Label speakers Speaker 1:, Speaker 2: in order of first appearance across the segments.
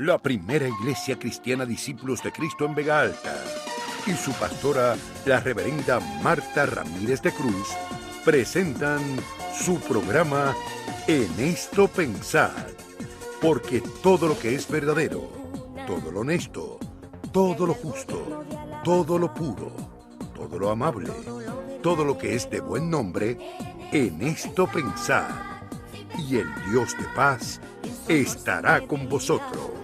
Speaker 1: la primera iglesia cristiana Discípulos de Cristo en Vega Alta, y su pastora, la reverenda Marta Ramírez de Cruz, presentan su programa En esto pensad, porque todo lo que es verdadero, todo lo honesto, todo lo justo, todo lo puro, todo lo amable, todo lo que es de buen nombre, en esto pensad, y el Dios de paz estará con vosotros.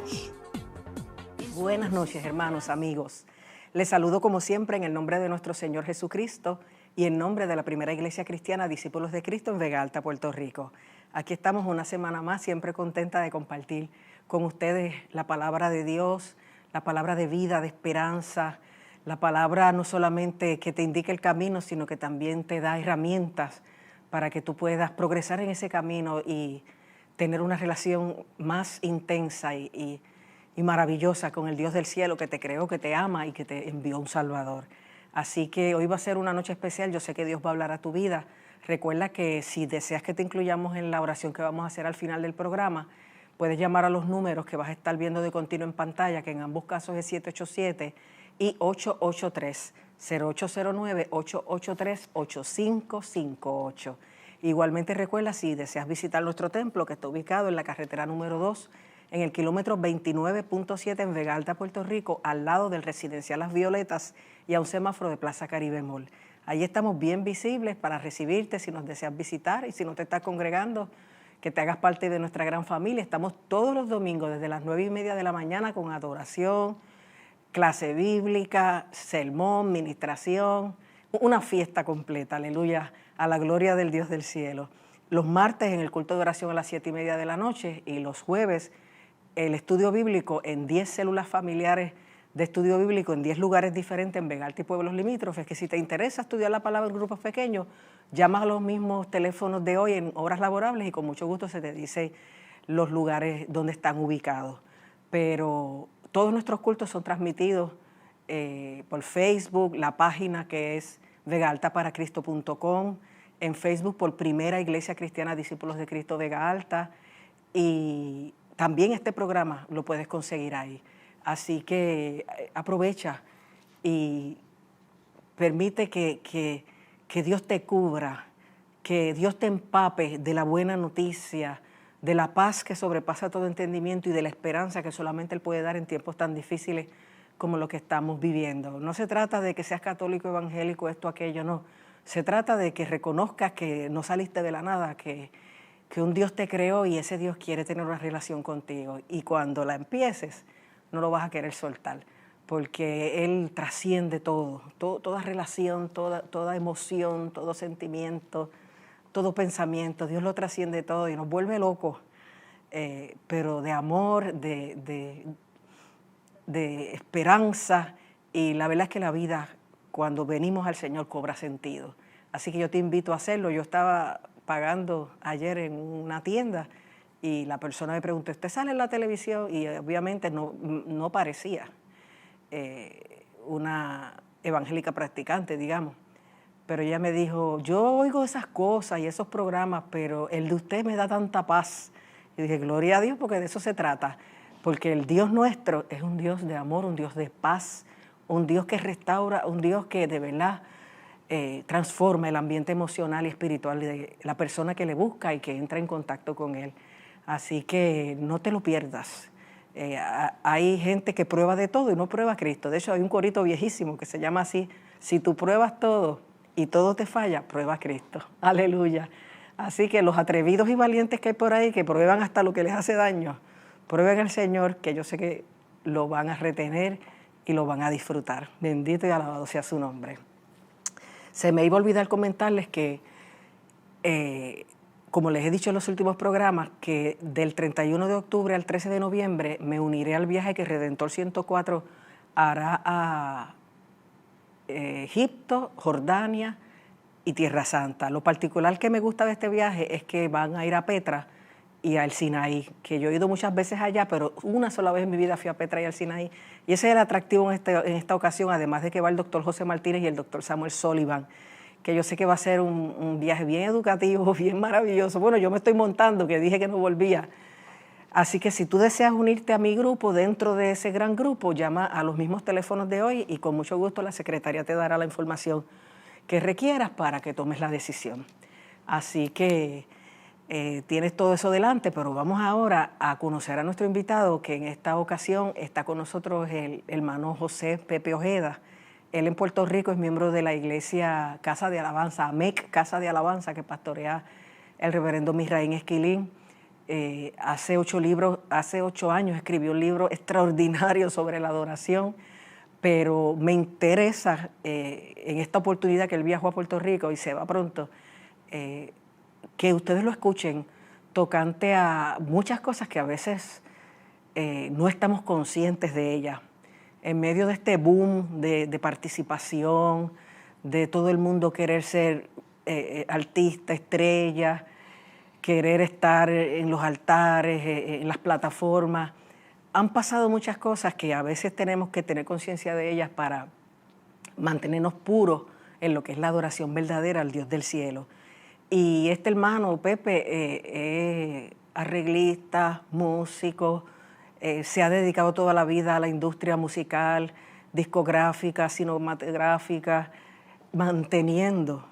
Speaker 2: Buenas noches, hermanos, amigos. Les saludo como siempre en el nombre de nuestro Señor Jesucristo y en nombre de la primera iglesia cristiana Discípulos de Cristo en Vega Alta, Puerto Rico. Aquí estamos una semana más, siempre contenta de compartir con ustedes la palabra de Dios, la palabra de vida, de esperanza, la palabra no solamente que te indique el camino, sino que también te da herramientas para que tú puedas progresar en ese camino y tener una relación más intensa y maravillosa con el Dios del cielo que te creó, que te ama y que te envió un Salvador. Así que hoy va a ser una noche especial, yo sé que Dios va a hablar a tu vida. Recuerda que si deseas que te incluyamos en la oración que vamos a hacer al final del programa, puedes llamar a los números que vas a estar viendo de continuo en pantalla, que en ambos casos es 787 y 883-0809-883-8558. Igualmente recuerda, si deseas visitar nuestro templo, que está ubicado en la carretera número 2, en el kilómetro 29.7 en Vega Alta, Puerto Rico, al lado del residencial Las Violetas y a un semáforo de Plaza Caribe Mall. Allí estamos bien visibles para recibirte si nos deseas visitar y si no te estás congregando, que te hagas parte de nuestra gran familia. Estamos todos los domingos desde las 9:30 de la mañana con adoración, clase bíblica, sermón, ministración, una fiesta completa, aleluya, a la gloria del Dios del cielo. Los martes en el culto de oración a las 7:30 de la noche y los jueves el estudio bíblico en 10 células familiares de estudio bíblico en 10 lugares diferentes en Vega Alta y pueblos limítrofes, que si te interesa estudiar la palabra en grupos pequeños, llamas a los mismos teléfonos de hoy en horas laborables y con mucho gusto se te dice los lugares donde están ubicados. Pero todos nuestros cultos son transmitidos por Facebook, la página que es vegaaltaparacristo.com, en Facebook por Primera Iglesia Cristiana Discípulos de Cristo Vega Alta, y también este programa lo puedes conseguir ahí. Así que aprovecha y permite que Dios te cubra, que Dios te empape de la buena noticia, de la paz que sobrepasa todo entendimiento y de la esperanza que solamente Él puede dar en tiempos tan difíciles como lo que estamos viviendo. No se trata de que seas católico, evangélico, esto, aquello, no. Se trata de que reconozcas que no saliste de la nada, que un Dios te creó y ese Dios quiere tener una relación contigo. Y cuando la empieces, no lo vas a querer soltar, porque Él trasciende toda relación, toda emoción, todo sentimiento, todo pensamiento. Dios lo trasciende todo y nos vuelve locos, pero de amor, de esperanza, y la verdad es que la vida, cuando venimos al Señor, cobra sentido. Así que yo te invito a hacerlo. Yo estaba pagando ayer en una tienda y la persona me preguntó, ¿usted sale en la televisión? Y obviamente no parecía una evangélica practicante, digamos. Pero ella me dijo, yo oigo esas cosas y esos programas, pero el de usted me da tanta paz. Y dije, gloria a Dios, porque de eso se trata. Porque el Dios nuestro es un Dios de amor, un Dios de paz, un Dios que restaura, un Dios que de verdad transforma el ambiente emocional y espiritual de la persona que le busca y que entra en contacto con Él. Así que no te lo pierdas. Hay gente que prueba de todo y no prueba a Cristo. De hecho, hay un corito viejísimo que se llama así, si tú pruebas todo y todo te falla, prueba a Cristo. Aleluya. Así que los atrevidos y valientes que hay por ahí, que prueban hasta lo que les hace daño, prueben al Señor, que yo sé que lo van a retener y lo van a disfrutar. Bendito y alabado sea su nombre. Se me iba a olvidar comentarles que, como les he dicho en los últimos programas, que del 31 de octubre al 13 de noviembre me uniré al viaje que Redentor 104 hará a Egipto, Jordania y Tierra Santa. Lo particular que me gusta de este viaje es que van a ir a Petra y al Sinaí, que yo he ido muchas veces allá, pero una sola vez en mi vida fui a Petra y al Sinaí. Y ese es el atractivo en esta ocasión, además de que va el doctor José Martínez y el doctor Samuel Sullivan, que yo sé que va a ser un viaje bien educativo, bien maravilloso. Bueno, yo me estoy montando, que dije que no volvía Así que si tú deseas unirte a mi grupo, dentro de ese gran grupo, llama a los mismos teléfonos de hoy y con mucho gusto la secretaria te dará la información que requieras para que tomes la decisión. Así que tienes todo eso delante, pero vamos ahora a conocer a nuestro invitado, que en esta ocasión está con nosotros el hermano José Pepe Ojeda. Él en Puerto Rico es miembro de la iglesia Casa de Alabanza, AMEC Casa de Alabanza, que pastorea el reverendo Misraín Esquilín. Hace 8 años escribió un libro extraordinario sobre la adoración, pero me interesa en esta oportunidad que él viajó a Puerto Rico y se va pronto, que ustedes lo escuchen tocante a muchas cosas que a veces no estamos conscientes de ellas. En medio de este boom de participación, de todo el mundo querer ser artista, estrella, querer estar en los altares, en las plataformas. Han pasado muchas cosas que a veces tenemos que tener conciencia de ellas para mantenernos puros en lo que es la adoración verdadera al Dios del cielo. Y este hermano, Pepe, arreglista, músico, se ha dedicado toda la vida a la industria musical, discográfica, cinematográfica, manteniendo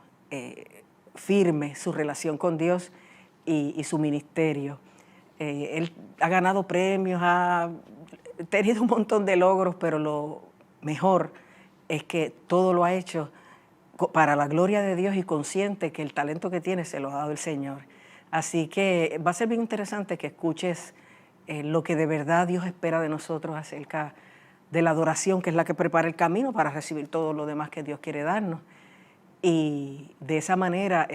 Speaker 2: firme su relación con Dios y su ministerio. Él ha ganado premios, ha tenido un montón de logros, pero lo mejor es que todo lo ha hecho para la gloria de Dios y consciente que el talento que tiene se lo ha dado el Señor. Así que va a ser bien interesante que escuches lo que de verdad Dios espera de nosotros acerca de la adoración, que es la que prepara el camino para recibir todo lo demás que Dios quiere darnos. Y de esa manera,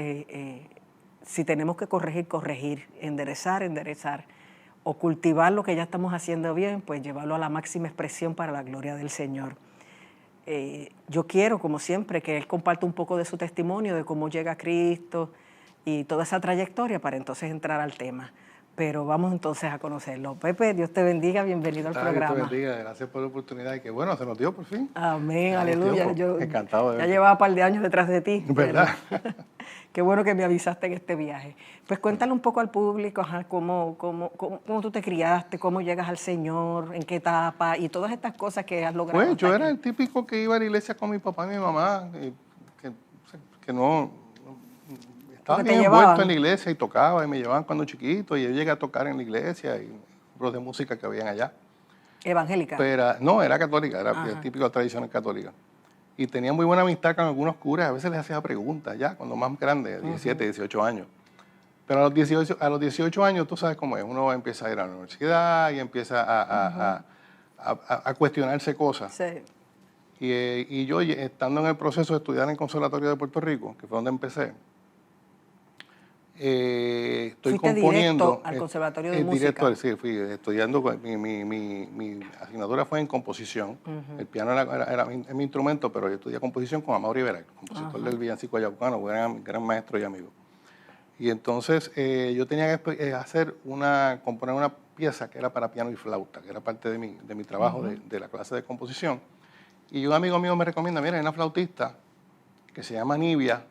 Speaker 2: si tenemos que corregir, enderezar, o cultivar lo que ya estamos haciendo bien, pues llevarlo a la máxima expresión para la gloria del Señor. Yo quiero, como siempre, que él comparta un poco de su testimonio, de cómo llega a Cristo y toda esa trayectoria para entonces entrar al tema. Pero vamos entonces a conocerlo. Pepe, Dios te bendiga, bienvenido al programa.
Speaker 3: Dios te bendiga, gracias por la oportunidad y que bueno, se nos dio por fin.
Speaker 2: Amén, aleluya. Yo
Speaker 3: encantado de
Speaker 2: ya
Speaker 3: verte.
Speaker 2: llevaba un par de años detrás de ti.
Speaker 3: ¿Verdad?
Speaker 2: Qué bueno que me avisaste en este viaje. Pues cuéntale un poco al público, cómo tú te criaste, cómo llegas al Señor, en qué etapa y todas estas cosas que has logrado.
Speaker 3: Pues yo era el típico que iba a la iglesia con mi papá y mi mamá, que no estaba bien envuelto en la iglesia y tocaba y me llevaban cuando chiquito y yo llegué a tocar en la iglesia y grupos de música que habían allá.
Speaker 2: ¿Evangélica?
Speaker 3: Pero no, era católica, era el típico de tradiciones católicas. Y tenía muy buena amistad con algunos curas, a veces les hacía preguntas ya, cuando más grande, 17, 18 años. Pero a los 18 años, tú sabes cómo es, uno empieza a ir a la universidad y empieza a cuestionarse cosas.
Speaker 2: Sí.
Speaker 3: Y yo, estando en el proceso de estudiar en el Conservatorio de Puerto Rico, que fue donde empecé, estoy componiendo.
Speaker 2: Directo al Conservatorio de Música?
Speaker 3: Directo, sí, fui estudiando, mi asignatura fue en composición. El piano era mi instrumento, pero yo estudié composición con Amaury Veral, compositor del villancico ayacucano, gran maestro y amigo. Y entonces yo tenía que componer una pieza que era para piano y flauta, que era parte de mi trabajo de la clase de composición. Y un amigo mío me recomienda, mira, hay una flautista que se llama Nivia,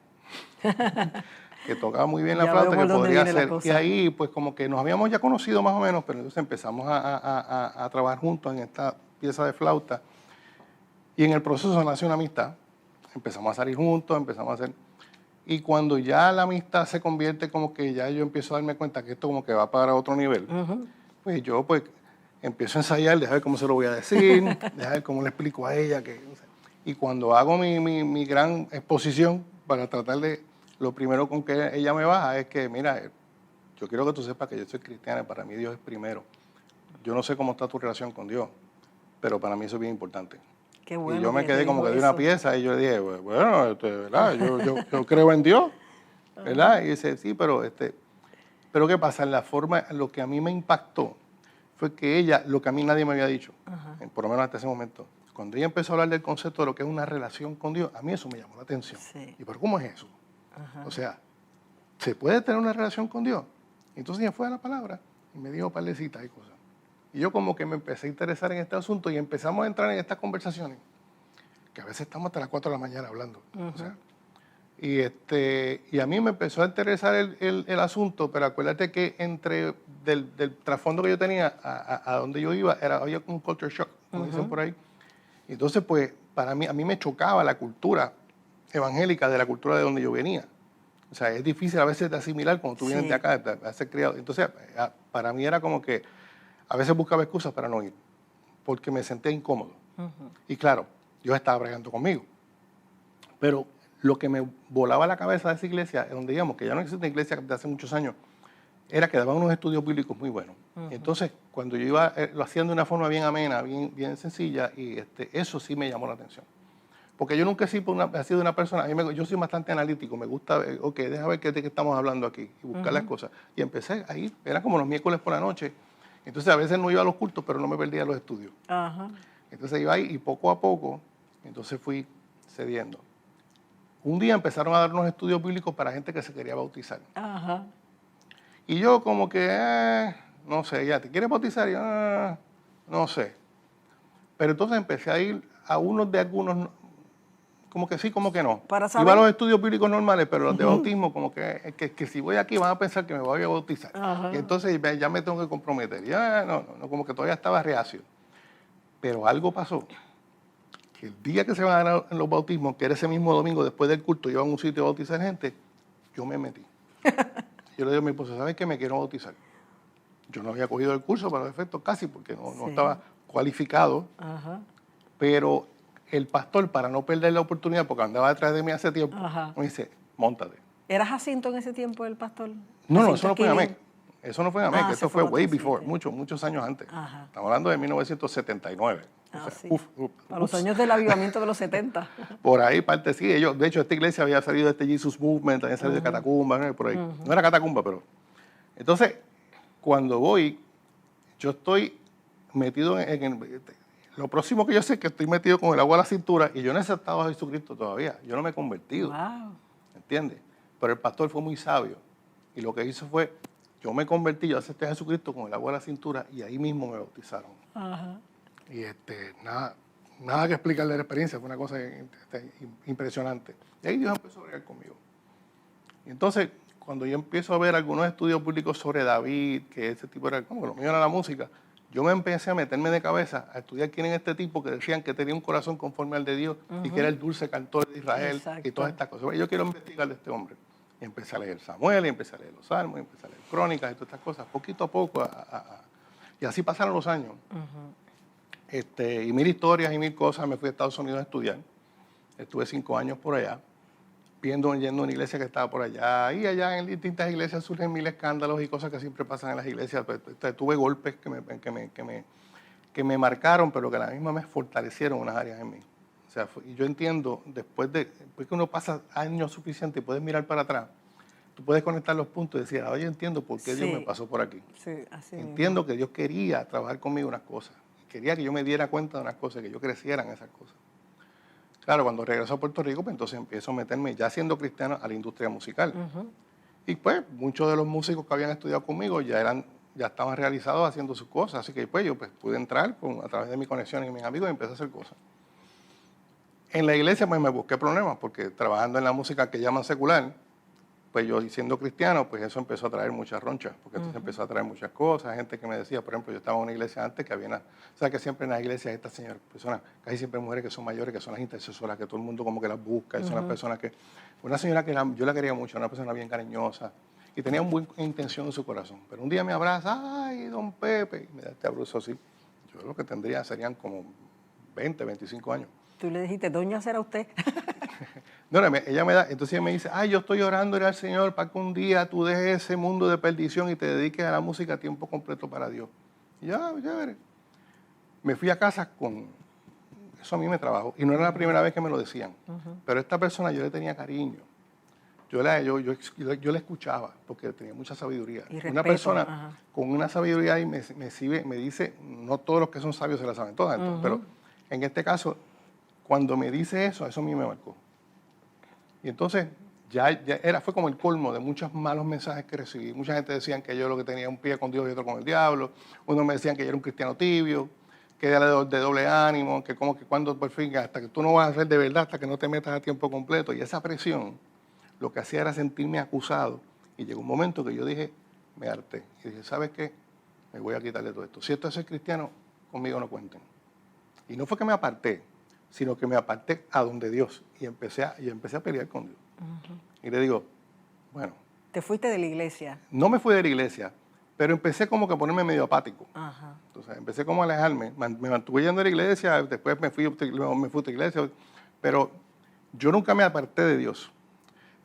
Speaker 3: que tocaba muy bien la flauta, que podría hacer. Y ahí, pues como que nos habíamos ya conocido más o menos, pero entonces empezamos a trabajar juntos en esta pieza de flauta. Y en el proceso nació una amistad. Empezamos a salir juntos, empezamos a hacer... Y cuando ya la amistad se convierte como que ya yo empiezo a darme cuenta que esto como que va para otro nivel, pues yo pues empiezo a ensayar, dejar ver cómo se lo voy a decir, dejar ver cómo le explico a ella. Y cuando hago mi gran exposición para tratar de... Lo primero con que ella me baja es que, mira, yo quiero que tú sepas que yo soy cristiana y para mí Dios es primero. Yo no sé cómo está tu relación con Dios, pero para mí eso es bien importante.
Speaker 2: Qué bueno.
Speaker 3: Y yo me quedé como que de una pieza y yo le dije, bueno, ¿verdad? Yo creo en Dios, ¿verdad? Y dice, sí, pero ¿qué pasa? En la forma, lo que a mí me impactó fue que ella, lo que a mí nadie me había dicho, por lo menos hasta ese momento, cuando ella empezó a hablar del concepto de lo que es una relación con Dios, a mí eso me llamó la atención.
Speaker 2: Sí.
Speaker 3: ¿Y pero cómo es eso? O sea, ¿se puede tener una relación con Dios? Entonces ella fue a la palabra y me dijo parlecitas y cosas. Y yo como que me empecé a interesar en este asunto y empezamos a entrar en estas conversaciones, que a veces estamos hasta las 4 de la mañana hablando. O sea, Y a mí me empezó a interesar el asunto, pero acuérdate que del trasfondo que yo tenía a donde yo iba, había un culture shock, como dicen por ahí. Y entonces, pues, a mí me chocaba la cultura evangélica de la cultura de donde yo venía. O sea, es difícil a veces de asimilar cuando tú vienes de acá, de ser criado. Entonces, para mí era como que a veces buscaba excusas para no ir, porque me sentía incómodo. Y claro, Dios estaba bregando conmigo. Pero lo que me volaba la cabeza de esa iglesia, donde íbamos, que ya no existe una iglesia de hace muchos años, era que daban unos estudios bíblicos muy buenos. Entonces, cuando yo iba, lo hacían de una forma bien amena, bien sencilla, y eso sí me llamó la atención. Porque yo nunca he sido una persona, yo soy bastante analítico, me gusta, deja ver qué estamos hablando aquí, y buscar las cosas. Y empecé ahí, eran como los miércoles por la noche, entonces a veces no iba a los cultos, pero no me perdía los estudios. Entonces iba ahí y poco a poco, entonces fui cediendo. Un día empezaron a dar unos estudios bíblicos para gente que se quería bautizar. Y yo como que, no sé, ya, ¿te quieres bautizar? Y yo, no sé. Pero entonces empecé a ir a algunos, como que sí, como que no.
Speaker 2: Para saber.
Speaker 3: Iba a los estudios bíblicos normales, pero los de bautismo, como que si voy aquí van a pensar que me voy a bautizar. Y entonces ya me tengo que comprometer. Ya, no, como que todavía estaba reacio. Pero algo pasó. Que el día que se van a dar en los bautismos, que era ese mismo domingo después del culto, iba a un sitio a bautizar gente, yo me metí. Yo le digo a mi esposa, ¿sabes qué? Me quiero bautizar. Yo no había cogido el curso para los efectos casi, porque no estaba cualificado. Pero el pastor, para no perder la oportunidad, porque andaba detrás de mí hace tiempo, me dice, móntate.
Speaker 2: ¿Era Jacinto en ese tiempo el pastor?
Speaker 3: No, eso no fue en AMEC. Eso no fue en AMEC, eso fue way before,
Speaker 2: sí.
Speaker 3: muchos años antes. Estamos hablando de 1979.
Speaker 2: Sí. A los años del avivamiento de los 70.
Speaker 3: Por ahí parte sí. De hecho, esta iglesia había salido de este Jesus Movement, había salido de Catacumba, ¿no? Por ahí. No era Catacumba, pero... Entonces, cuando voy, yo estoy metido lo próximo que yo sé es que estoy metido con el agua a la cintura y yo no he aceptado a Jesucristo todavía. Yo no me he convertido.
Speaker 2: Wow.
Speaker 3: ¿Entiendes? Pero el pastor fue muy sabio. Y lo que hizo fue, yo me convertí, yo acepté a Jesucristo con el agua a la cintura y ahí mismo me bautizaron. Y nada que explicarle la experiencia, fue una cosa impresionante. Y ahí Dios empezó a bregar conmigo. Y entonces, cuando yo empiezo a ver algunos estudios públicos sobre David, que ese tipo era, como lo mío era la música, yo me empecé a meterme de cabeza a estudiar quién era este tipo que decían que tenía un corazón conforme al de Dios y que era el dulce cantor de Israel y todas estas cosas. Yo quiero investigar de este hombre. Y empecé a leer Samuel, y empecé a leer los Salmos, y empecé a leer Crónicas y todas estas cosas, poquito a poco. Y así pasaron los años. Y mil historias y mil cosas. Me fui a Estados Unidos a estudiar. Estuve 5 años por allá, yendo a una iglesia que estaba por allá. Y allá en distintas iglesias surgen mil escándalos y cosas que siempre pasan en las iglesias. Tuve golpes que me marcaron, pero que a la misma me fortalecieron unas áreas en mí. O sea, y yo entiendo, después que uno pasa años suficientes y puedes mirar para atrás, tú puedes conectar los puntos y decir, ahora yo entiendo por qué Dios me pasó por aquí. Entiendo que Dios quería trabajar conmigo unas cosas. Quería que yo me diera cuenta de unas cosas, que yo creciera en esas cosas. Claro, cuando regreso a Puerto Rico, pues entonces empiezo a meterme, ya siendo cristiano, a la industria musical. Y pues muchos de los músicos que habían estudiado conmigo ya estaban realizados haciendo sus cosas. Así que pues yo pude entrar a través de mis conexiones y mis amigos y empecé a hacer cosas. En la iglesia pues me busqué problemas porque trabajando en la música que llaman secular, pues yo siendo cristiano, pues eso empezó a traer muchas ronchas, porque entonces empezó a traer muchas cosas, gente que me decía, por ejemplo, yo estaba en una iglesia antes que había sabes que siempre en las iglesias estas señoras, personas, casi siempre mujeres que son mayores, que son las intercesoras, que todo el mundo como que las busca, y son las personas que, una señora que yo la quería mucho, una persona bien cariñosa, y tenía una buena intención en su corazón, pero un día me abraza, ay, don Pepe, y me da este abrazo así, yo lo que tendría serían como 20, 25 años.
Speaker 2: Tú le dijiste, doña, ¿será usted?
Speaker 3: No, ella me da, entonces ella me dice, ay, yo estoy orando al Señor para que un día tú dejes ese mundo de perdición y te dediques a la música a tiempo completo para Dios. Y ya veré. Me fui a casa con, eso a mí me trabajó, y no era la primera vez que me lo decían, pero esta persona yo le tenía cariño. Yo la escuchaba porque tenía mucha sabiduría.
Speaker 2: Y respeto,
Speaker 3: una persona con una sabiduría y me dice, no todos los que son sabios se la saben todas, pero en este caso, cuando me dice eso a mí me marcó. Y entonces fue como el colmo de muchos malos mensajes que recibí. Mucha gente decía que yo lo que tenía un pie con Dios y otro con el diablo. Unos me decían que yo era un cristiano tibio, que era de doble ánimo, que como que cuando por fin, hasta que tú no vas a hacer de verdad, hasta que no te metas a tiempo completo. Y esa presión lo que hacía era sentirme acusado. Y llegó un momento que yo dije, me harté. Y dije, ¿sabes qué? Me voy a quitarle todo esto. Si esto es ser cristiano, conmigo no cuenten. Y no fue que me aparté, sino que me aparté a donde Dios. Y empecé a pelear con Dios. Y le digo, bueno.
Speaker 2: ¿Te fuiste de la iglesia?
Speaker 3: No me fui de la iglesia, pero empecé como que a ponerme medio apático.
Speaker 2: Ajá.
Speaker 3: Entonces empecé como a alejarme. Me mantuve yendo a la iglesia, después me fui a otra iglesia. Pero yo nunca me aparté de Dios.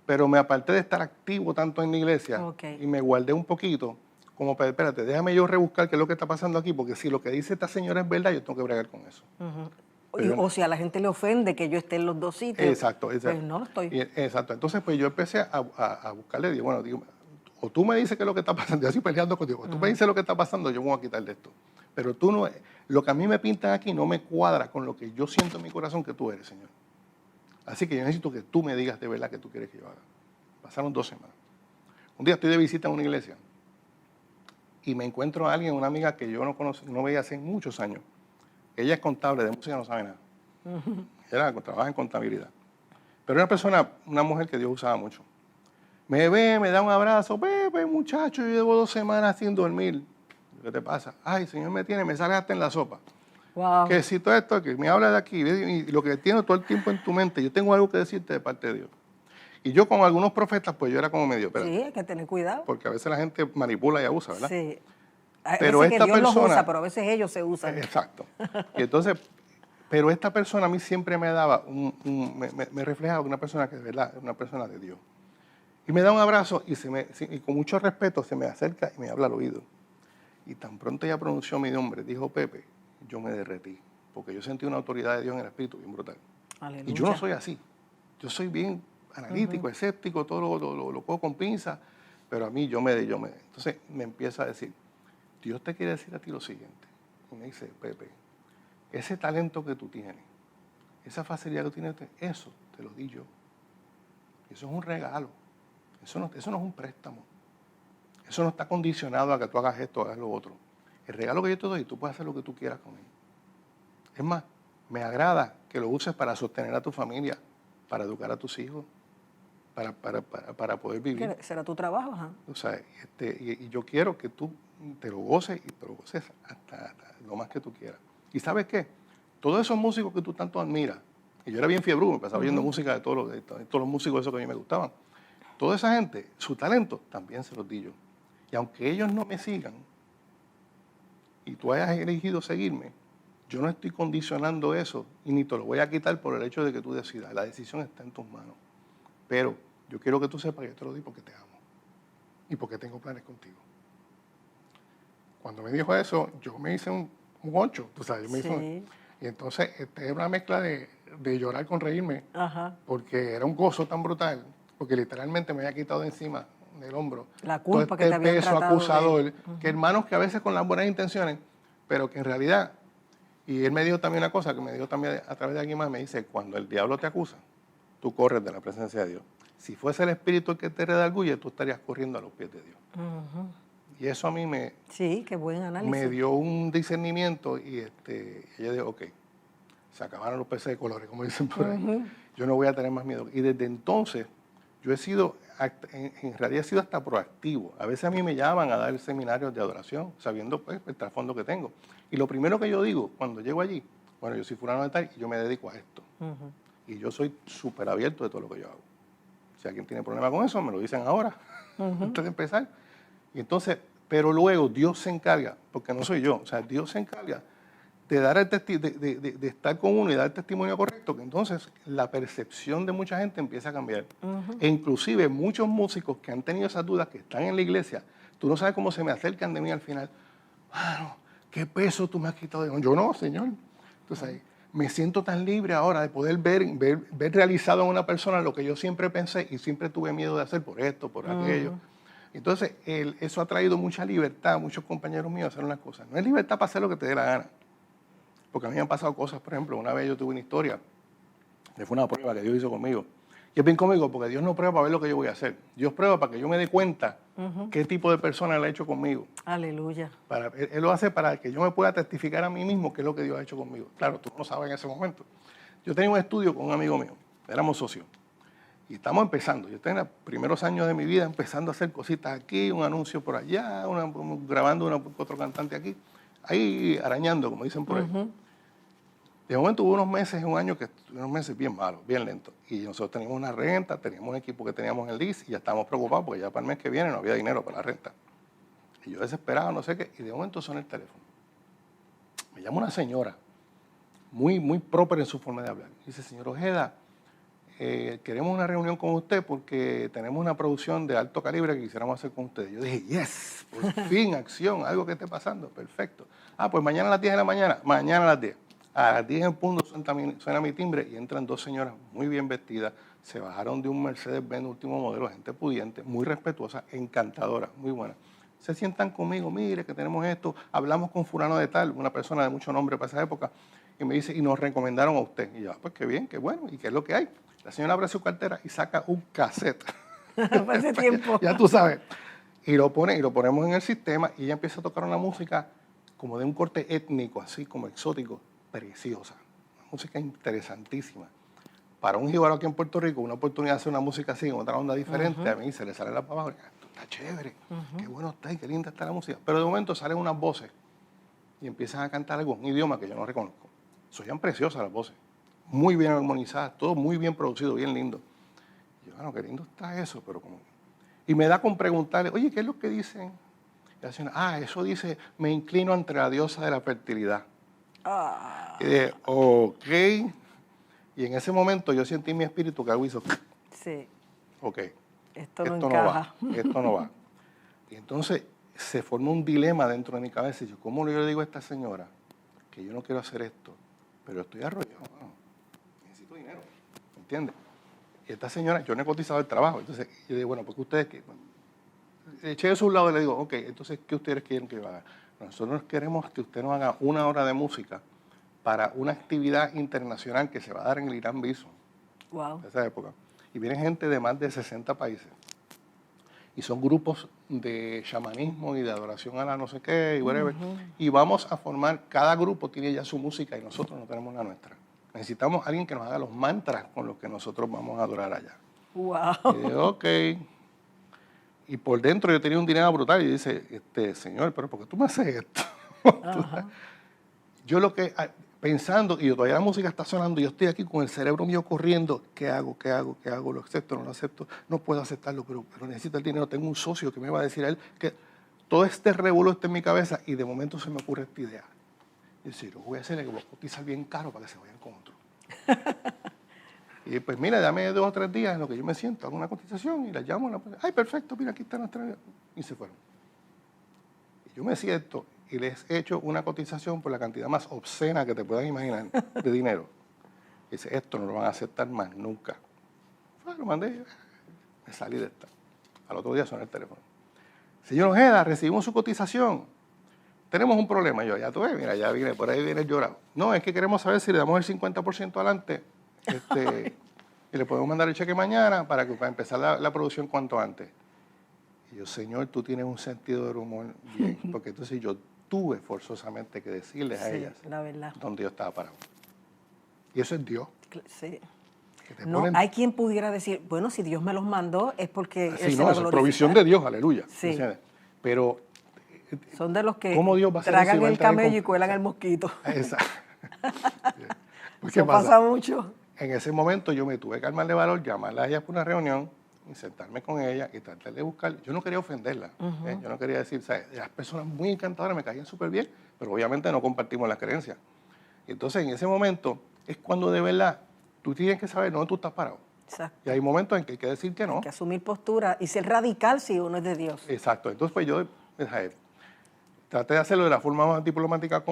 Speaker 3: Pero me aparté de estar activo tanto en la iglesia y me guardé un poquito como, espérate, déjame yo rebuscar qué es lo que está pasando aquí, porque si lo que dice esta señora es verdad, yo tengo que bregar con eso.
Speaker 2: O si a la gente le ofende que yo esté en los dos sitios,
Speaker 3: exacto.
Speaker 2: pues no lo estoy.
Speaker 3: Exacto. Entonces, pues yo empecé a buscarle, digo, bueno, digo, o tú me dices qué es lo que está pasando, yo estoy peleando contigo, o tú me dices lo que está pasando, yo me voy a quitar de esto. Pero tú no, lo que a mí me pintan aquí no me cuadra con lo que yo siento en mi corazón que tú eres, Señor. Así que yo necesito que tú me digas de verdad que tú quieres que yo haga. Pasaron 2 semanas. Un día estoy de visita en una iglesia y me encuentro a alguien, una amiga que yo no veía hace muchos años. Ella es contable, de música no sabe nada. Ella trabaja en contabilidad. Pero una persona, una mujer que Dios usaba mucho. Me ve, me da un abrazo. Pepe, muchacho, yo llevo 2 semanas sin dormir. ¿Qué te pasa? Ay, Señor me sale hasta en la sopa.
Speaker 2: Wow.
Speaker 3: Que si todo esto, que me habla de aquí, y lo que tienes todo el tiempo en tu mente, yo tengo algo que decirte de parte de Dios. Y yo con algunos profetas, pues yo era como medio,
Speaker 2: sí, hay que tener cuidado.
Speaker 3: Porque a veces la gente manipula y abusa, ¿verdad?
Speaker 2: Sí. A
Speaker 3: pero
Speaker 2: veces
Speaker 3: esta
Speaker 2: que Dios
Speaker 3: persona,
Speaker 2: los usa, pero a veces ellos se usan.
Speaker 3: Exacto. Y entonces, pero esta persona a mí siempre me daba, me reflejaba una persona que de verdad es una persona de Dios. Y me da un abrazo y con mucho respeto se me acerca y me habla al oído. Y tan pronto ella pronunció mi nombre, dijo Pepe, yo me derretí. Porque yo sentí una autoridad de Dios en el espíritu bien brutal.
Speaker 2: Aleluya.
Speaker 3: Y yo no soy así. Yo soy bien analítico, escéptico, todo lo cojo con pinza, pero a mí yo me. Entonces me empieza a decir, Dios te quiere decir a ti lo siguiente. Y me dice, Pepe, ese talento que tú tienes, esa facilidad que tú tienes, eso te lo di yo. Eso es un regalo. Eso no es un préstamo. Eso no está condicionado a que tú hagas esto, hagas lo otro. El regalo que yo te doy, tú puedes hacer lo que tú quieras con él. Es más, me agrada que lo uses para sostener a tu familia, para educar a tus hijos, para poder vivir.
Speaker 2: ¿Será tu trabajo? Ajá.
Speaker 3: O sea, y yo quiero que tú te lo goces y te lo goces hasta lo más que tú quieras. ¿Y sabes qué? Todos esos músicos que tú tanto admiras, y yo era bien fiebrú, me pasaba oyendo música de todos los músicos esos que a mí me gustaban. Toda esa gente, su talento también se los di yo. Y aunque ellos no me sigan, y tú hayas elegido seguirme, yo no estoy condicionando eso y ni te lo voy a quitar por el hecho de que tú decidas. La decisión está en tus manos. Pero yo quiero que tú sepas que yo te lo di porque te amo y porque tengo planes contigo. Cuando me dijo eso, yo me hice un 8, tú sabes. Y entonces es una mezcla de llorar con reírme, porque era un gozo tan brutal, porque literalmente me había quitado de encima del hombro
Speaker 2: la culpa
Speaker 3: todo
Speaker 2: que te habían
Speaker 3: peso
Speaker 2: tratado
Speaker 3: acusador, que hermanos que a veces con las buenas intenciones, pero que en realidad. Y él me dijo también una cosa, que me dijo también a través de alguien más, me dice, cuando el diablo te acusa, tú corres de la presencia de Dios. Si fuese el Espíritu el que te redarguye, tú estarías corriendo a los pies de Dios. Y eso a mí
Speaker 2: sí, qué buen análisis.
Speaker 3: Me dio un discernimiento y ella dijo, ok, se acabaron los peces de colores, como dicen por ahí. Yo no voy a tener más miedo. Y desde entonces, yo he sido, en realidad he sido hasta proactivo. A veces a mí me llaman a dar seminarios de adoración, sabiendo pues, el trasfondo que tengo. Y lo primero que yo digo cuando llego allí, bueno, yo soy fulano de tal y yo me dedico a esto. Y yo soy súper abierto de todo lo que yo hago. Si alguien tiene problema con eso, me lo dicen ahora, antes de empezar. Y entonces, pero luego Dios se encarga, porque no soy yo, o sea, Dios se encarga de dar de estar con uno y dar el testimonio correcto, que entonces la percepción de mucha gente empieza a cambiar. E inclusive muchos músicos que han tenido esas dudas, que están en la iglesia, tú no sabes cómo se me acercan de mí al final. Bueno, ¿qué peso tú me has quitado? Yo no, Señor. Entonces, me siento tan libre ahora de poder ver realizado en una persona lo que yo siempre pensé y siempre tuve miedo de hacer por esto, por aquello. Entonces, eso ha traído mucha libertad a muchos compañeros míos a hacer unas cosas. No es libertad para hacer lo que te dé la gana. Porque a mí me han pasado cosas, por ejemplo, una vez yo tuve una historia, que fue una prueba que Dios hizo conmigo. Y es bien conmigo porque Dios no prueba para ver lo que yo voy a hacer. Dios prueba para que yo me dé cuenta qué tipo de persona Él ha hecho conmigo.
Speaker 2: Aleluya.
Speaker 3: Él lo hace para que yo me pueda testificar a mí mismo qué es lo que Dios ha hecho conmigo. Claro, tú no lo sabes en ese momento. Yo tenía un estudio con un amigo mío, éramos socios. Y estamos empezando. Yo estoy en los primeros años de mi vida empezando a hacer cositas aquí, un anuncio por allá, grabando otro cantante aquí, ahí arañando, como dicen por ahí. De momento hubo unos meses, un año, unos meses bien malos, bien lentos. Y nosotros teníamos una renta, teníamos un equipo que teníamos en lease y ya estábamos preocupados porque ya para el mes que viene no había dinero para la renta. Y yo desesperado, no sé qué, y de momento suena el teléfono. Me llama una señora, muy próspera en su forma de hablar. Dice, señor Ojeda, queremos una reunión con usted porque tenemos una producción de alto calibre que quisiéramos hacer con usted. Yo dije, yes, por fin, acción, algo que esté pasando, perfecto. Pues mañana a las 10 de la mañana, mañana a las 10. A las 10 en punto suena mi timbre y entran dos señoras muy bien vestidas, se bajaron de un Mercedes-Benz último modelo, gente pudiente, muy respetuosa, encantadora, muy buena. Se sientan conmigo, mire que tenemos esto, hablamos con fulano de tal, una persona de mucho nombre para esa época, y me dice, y nos recomendaron a usted. Y yo, pues qué bien, qué bueno, ¿y qué es lo que hay? La señora abre su cartera y saca un cassette.
Speaker 2: Para ese tiempo.
Speaker 3: Ya tú sabes. Y lo ponemos en el sistema y ella empieza a tocar una música como de un corte étnico, así como exótico, preciosa. Una música interesantísima. Para un jíbaro aquí en Puerto Rico, una oportunidad de hacer una música así, en otra onda diferente, a mí se le sale la pava, esto está chévere, qué bueno está y qué linda está la música. Pero de momento salen unas voces y empiezan a cantar algo, un idioma que yo no reconozco. Soyan preciosas las voces, muy bien armonizadas, todo muy bien producido, bien lindo. Y yo, bueno, qué lindo está eso, pero como... Y me da con preguntarle, oye, ¿qué es lo que dicen? Y la señora, eso dice, me inclino ante la diosa de la fertilidad. Y dije, ok. Y en ese momento yo sentí en mi espíritu que algo hizo.
Speaker 2: Sí.
Speaker 3: Ok.
Speaker 2: Esto no encaja.
Speaker 3: Esto no va. Y entonces se formó un dilema dentro de mi cabeza. Y yo, ¿cómo yo le digo a esta señora que yo no quiero hacer esto? Pero estoy arrollado. Bueno, necesito dinero. ¿Me entiendes? Y esta señora, yo no he cotizado el trabajo. Entonces yo digo, bueno, porque ustedes que... Eché eso a un lado y le digo, ok, entonces, ¿qué ustedes quieren que yo haga? Nosotros queremos que usted nos haga 1 hora de música para una actividad internacional que se va a dar en el Irán Bison.
Speaker 2: Wow.
Speaker 3: De esa época. Y viene gente de más de 60 países. Y son grupos de chamanismo y de adoración a la no sé qué y whatever. Y vamos a formar, cada grupo tiene ya su música y nosotros no tenemos la nuestra. Necesitamos a alguien que nos haga los mantras con los que nosotros vamos a adorar allá.
Speaker 2: Wow.
Speaker 3: Y digo, ok. Y por dentro yo tenía un dinero brutal y dice, señor, pero ¿por qué tú me haces esto? Yo lo que, pensando, y todavía la música está sonando, yo estoy aquí con el cerebro mío corriendo, ¿qué hago? ¿Lo acepto? ¿No lo acepto? No puedo aceptarlo, pero necesito el dinero. Tengo un socio que me va a decir a él que todo este revuelo está en mi cabeza y de momento se me ocurre esta idea. Y decir, voy a hacerle que lo cotizar bien caro para que se vayan con otro. Y pues mira, dame 2 o 3 días en lo que yo me siento, hago una cotización y la llamo. Ay, perfecto, mira, aquí está nuestra... Y se fueron. Y yo me siento y les he hecho una cotización por la cantidad más obscena que te puedan imaginar de dinero. Y dice, esto no lo van a aceptar más nunca. Lo mandé, me salí de esta. Al otro día sonó el teléfono. Señor Ojeda, recibimos su cotización. Tenemos un problema. Yo, ya tú ves, mira, ya viene, por ahí viene el llorado. No, es que queremos saber si le damos el 50% adelante y le podemos mandar el cheque mañana para empezar la producción cuanto antes. Y yo, señor, tú tienes un sentido del humor bien, porque entonces yo tuve forzosamente que decirles a ellas
Speaker 2: la verdad.
Speaker 3: dónde yo estaba parado. Y eso es Dios.
Speaker 2: Sí.
Speaker 3: No,
Speaker 2: hay quien pudiera decir, bueno, si Dios me los mandó es porque
Speaker 3: sí, no, es provisión de Dios, aleluya.
Speaker 2: Sí.
Speaker 3: Pero
Speaker 2: son de los que
Speaker 3: tragan
Speaker 2: el camello y cuelan el mosquito.
Speaker 3: Exacto.
Speaker 2: Pues, ¿qué pasa mucho?
Speaker 3: En ese momento yo me tuve que armar de valor, llamarla a ella por una reunión, y sentarme con ella y tratar de buscar. Yo no quería ofenderla, yo no quería decir, ¿sabes? Las personas muy encantadoras me caían súper bien, pero obviamente no compartimos las creencias. Y entonces en ese momento es cuando de verdad tú tienes que saber dónde tú estás parado.
Speaker 2: Exacto.
Speaker 3: Y hay momentos en que hay que decir que no.
Speaker 2: Hay que asumir postura y ser radical si uno es de Dios.
Speaker 3: Exacto. Entonces pues yo traté de hacerlo de la forma más diplomática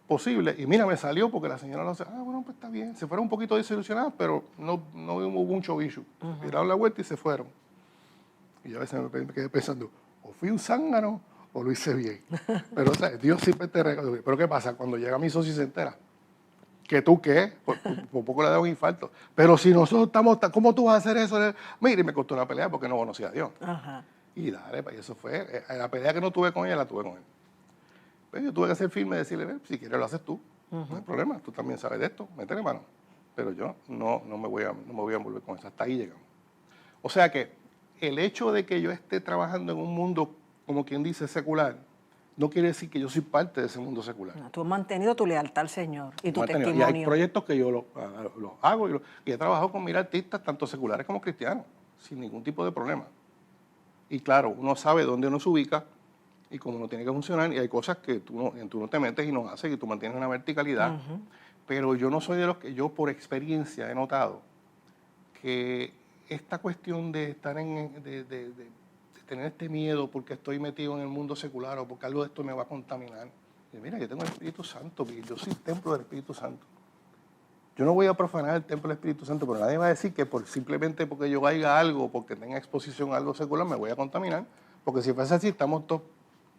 Speaker 3: posible y mira, me salió porque la señora no sé, bueno, pues está bien. Se fueron un poquito desilusionadas, pero no hubo mucho issue. Dieron la vuelta y se fueron. Y yo a veces me quedé pensando, o fui un zángano o lo hice bien. Pero o sea, Dios siempre te regala. Pero ¿qué pasa? Cuando llega mi socio y se entera, ¿que tú qué? Por poco le da un infarto. Pero si nosotros estamos, ¿cómo tú vas a hacer eso? Mira, y me costó una pelea porque no conocía a Dios.
Speaker 2: Ajá.
Speaker 3: Y dale, y eso fue, la pelea que no tuve con ella, la tuve con él. Pues yo tuve que ser firme y decirle, si quieres lo haces tú, no hay problema, tú también sabes de esto, métele mano. Pero yo no me voy a envolver con eso, hasta ahí llegamos. O sea que el hecho de que yo esté trabajando en un mundo, como quien dice, secular, no quiere decir que yo soy parte de ese mundo secular.
Speaker 2: No, tú has mantenido tu lealtad al Señor y tu testimonio.
Speaker 3: Y hay proyectos que yo los hago y he trabajado con mil artistas, tanto seculares como cristianos, sin ningún tipo de problema. Y claro, uno sabe dónde uno se ubica y cómo uno tiene que funcionar, y hay cosas que tú no te metes y no haces, y tú mantienes una verticalidad. Pero yo no soy de los que, yo por experiencia he notado que esta cuestión de estar de tener este miedo porque estoy metido en el mundo secular o porque algo de esto me va a contaminar. Y mira, yo tengo el Espíritu Santo, yo soy templo del Espíritu Santo. Yo no voy a profanar el templo del Espíritu Santo, pero nadie va a decir que simplemente porque yo haga algo, porque tenga exposición a algo secular, me voy a contaminar. Porque si fuese así, estamos todos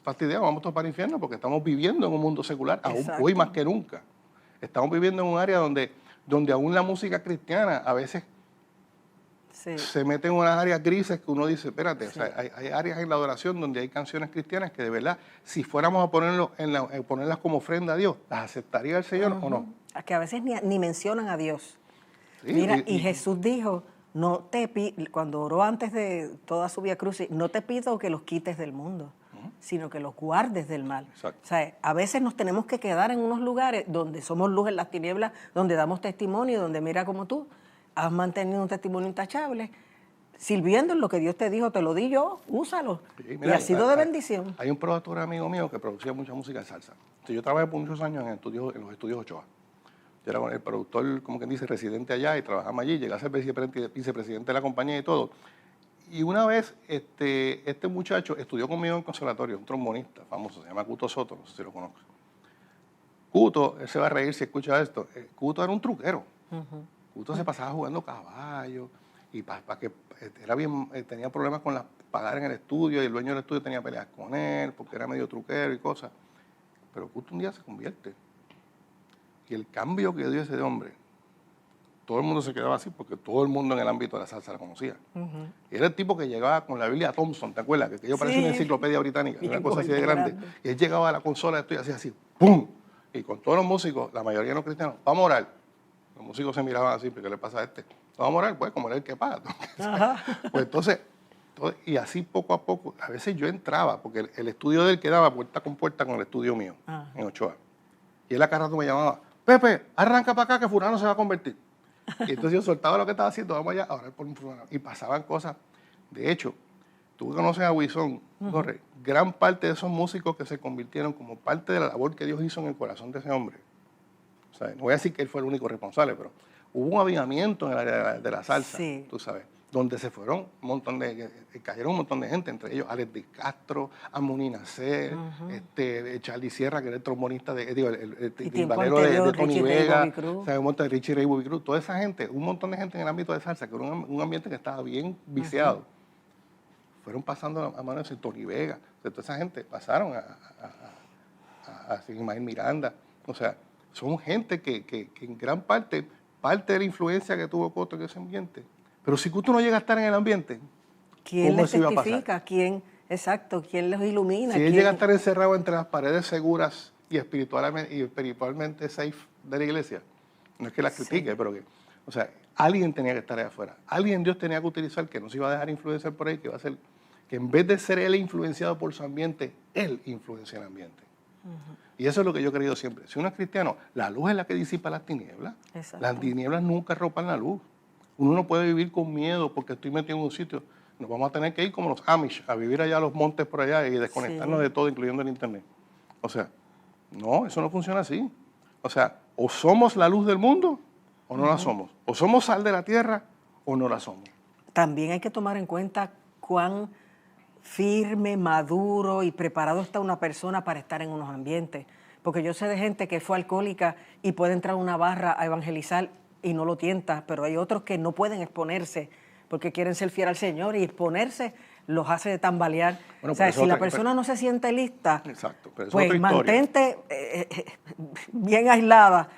Speaker 3: fastidiados, vamos todos para el infierno, porque estamos viviendo en un mundo secular, aún hoy más que nunca. Estamos viviendo en un área donde aún la música cristiana a veces se mete en unas áreas grises que uno dice, espérate, o sea, hay áreas en la adoración donde hay canciones cristianas que de verdad, si fuéramos a ponerlas como ofrenda a Dios, ¿las aceptaría el Señor o no?
Speaker 2: Que a veces ni mencionan a Dios.
Speaker 3: Sí,
Speaker 2: mira, y Jesús dijo, cuando oró antes de toda su vía crucis, no te pido que los quites del mundo, sino que los guardes del mal.
Speaker 3: Exacto.
Speaker 2: O sea, a veces nos tenemos que quedar en unos lugares donde somos luz en las tinieblas, donde damos testimonio, donde mira como tú has mantenido un testimonio intachable, sirviendo en lo que Dios te dijo, te lo di yo, úsalo. Sí, mira, y ha sido de bendición.
Speaker 3: Hay un productor amigo mío que producía mucha música de salsa. Entonces, yo trabajé por muchos años en los estudios Ochoa. Yo era el productor, como quien dice, residente allá y trabajamos allí. Llegué a ser vicepresidente de la compañía y todo. Y una vez este muchacho estudió conmigo en el conservatorio, un trombonista famoso, se llama Cuto Soto, no sé si lo conozco. Cuto, él se va a reír si escucha esto, Cuto era un truquero. Cuto se pasaba jugando caballos y tenía problemas con pagar en el estudio y el dueño del estudio tenía peleas con él porque era medio truquero y cosas. Pero Cuto un día se convierte. Y el cambio que dio ese hombre, todo el mundo se quedaba así porque todo el mundo en el ámbito de la salsa la conocía. Y era el tipo que llegaba con la Biblia Thompson, ¿te acuerdas? Que yo parecía una enciclopedia británica, una cosa así de grande. Y él llegaba a la consola de esto y hacía así, ¡pum! Y con todos los músicos, la mayoría de los cristianos, vamos a orar. Los músicos se miraban así, ¿qué le pasa a este? Vamos a orar, pues, como era el que paga. Pues entonces, y así poco a poco, a veces yo entraba, porque el estudio de él quedaba puerta con puerta con el estudio mío, en Ochoa. Y él a cada rato me llamaba, Pepe, arranca para acá que fulano se va a convertir. Y entonces yo soltaba lo que estaba haciendo, vamos allá a orar por un fulano. Y pasaban cosas. De hecho, tú que conoces a Huizón, Torres, gran parte de esos músicos que se convirtieron como parte de la labor que Dios hizo en el corazón de ese hombre. O sea, no voy a decir que él fue el único responsable, pero hubo un avivamiento en el área de la salsa, tú sabes, donde se fueron cayeron un montón de gente, entre ellos Alex de Castro, Amoni Nacer, Charlie Sierra, que era el trombonista el timbalero de Tony Vega, o sea, un montón de Richie Ray Bobby Cruz, toda esa gente, un montón de gente en el ámbito de salsa, que era un ambiente que estaba bien viciado. Fueron pasando a manos de Tony Vega, o sea, toda esa gente pasaron a Ismael Miranda, o sea, son gente que en gran parte de la influencia que tuvo Coto en ese ambiente. Pero si Coto no llega a estar en el ambiente,
Speaker 2: ¿quién les testifica? ¿Quién los ilumina?
Speaker 3: Si él llega a estar encerrado entre las paredes seguras y espiritualmente safe de la iglesia, no es que la critique, pero o sea, alguien tenía que estar ahí afuera. Alguien Dios tenía que utilizar que no se iba a dejar influenciar por ahí, que iba a ser, que en vez de ser él influenciado por su ambiente, él influencia el ambiente. Y eso es lo que yo he creído siempre. Si uno es cristiano, la luz es la que disipa las tinieblas. Las tinieblas nunca ropan la luz. Uno no puede vivir con miedo porque estoy metido en un sitio. Nos vamos a tener que ir como los Amish, a vivir allá a los montes por allá y desconectarnos de todo, incluyendo el internet. O sea, no, eso no funciona así. O sea, o somos la luz del mundo o no la somos. O somos sal de la tierra o no la somos.
Speaker 2: También hay que tomar en cuenta cuán firme, maduro y preparado está una persona para estar en unos ambientes. Porque yo sé de gente que fue alcohólica y puede entrar a una barra a evangelizar y no lo tienta, pero hay otros que no pueden exponerse porque quieren ser fiel al Señor y exponerse los hace tambalear. Bueno, o sea, si la persona no se siente lista, pues mantente bien aislada,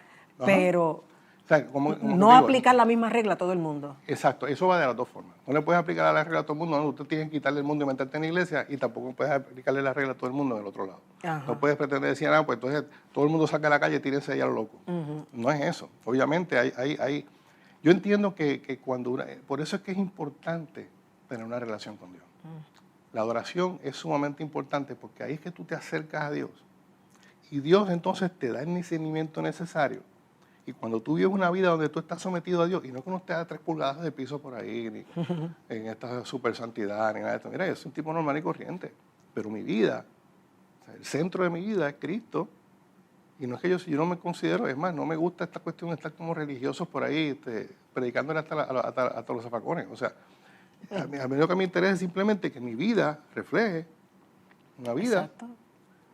Speaker 2: pero
Speaker 3: o sea,
Speaker 2: no aplicar la misma regla a todo el mundo.
Speaker 3: Exacto, eso va de las dos formas. No le puedes aplicar la regla a todo el mundo, no, usted tiene que quitarle el mundo y meterte en la iglesia, y tampoco puedes aplicarle la regla a todo el mundo en el otro lado. No puedes pretender decir, pues entonces todo el mundo saca a la calle y tírense ahí a lo loco. No es eso. Obviamente Yo entiendo que cuando por eso es que es importante tener una relación con Dios. La adoración es sumamente importante porque ahí es que tú te acercas a Dios. Y Dios entonces te da el discernimiento necesario. Y cuando tú vives una vida donde tú estás sometido a Dios, y no que uno esté a 3 pulgadas de piso por ahí, ni en esta super santidad, ni nada de esto. Mira, yo soy un tipo normal y corriente, pero mi vida, o sea, el centro de mi vida es Cristo. Y no es que yo no me considero, es más, no me gusta esta cuestión de estar como religiosos por ahí, predicándole hasta los zafacones. O sea, a mí lo que me interesa es simplemente que mi vida refleje una vida.
Speaker 2: Exacto.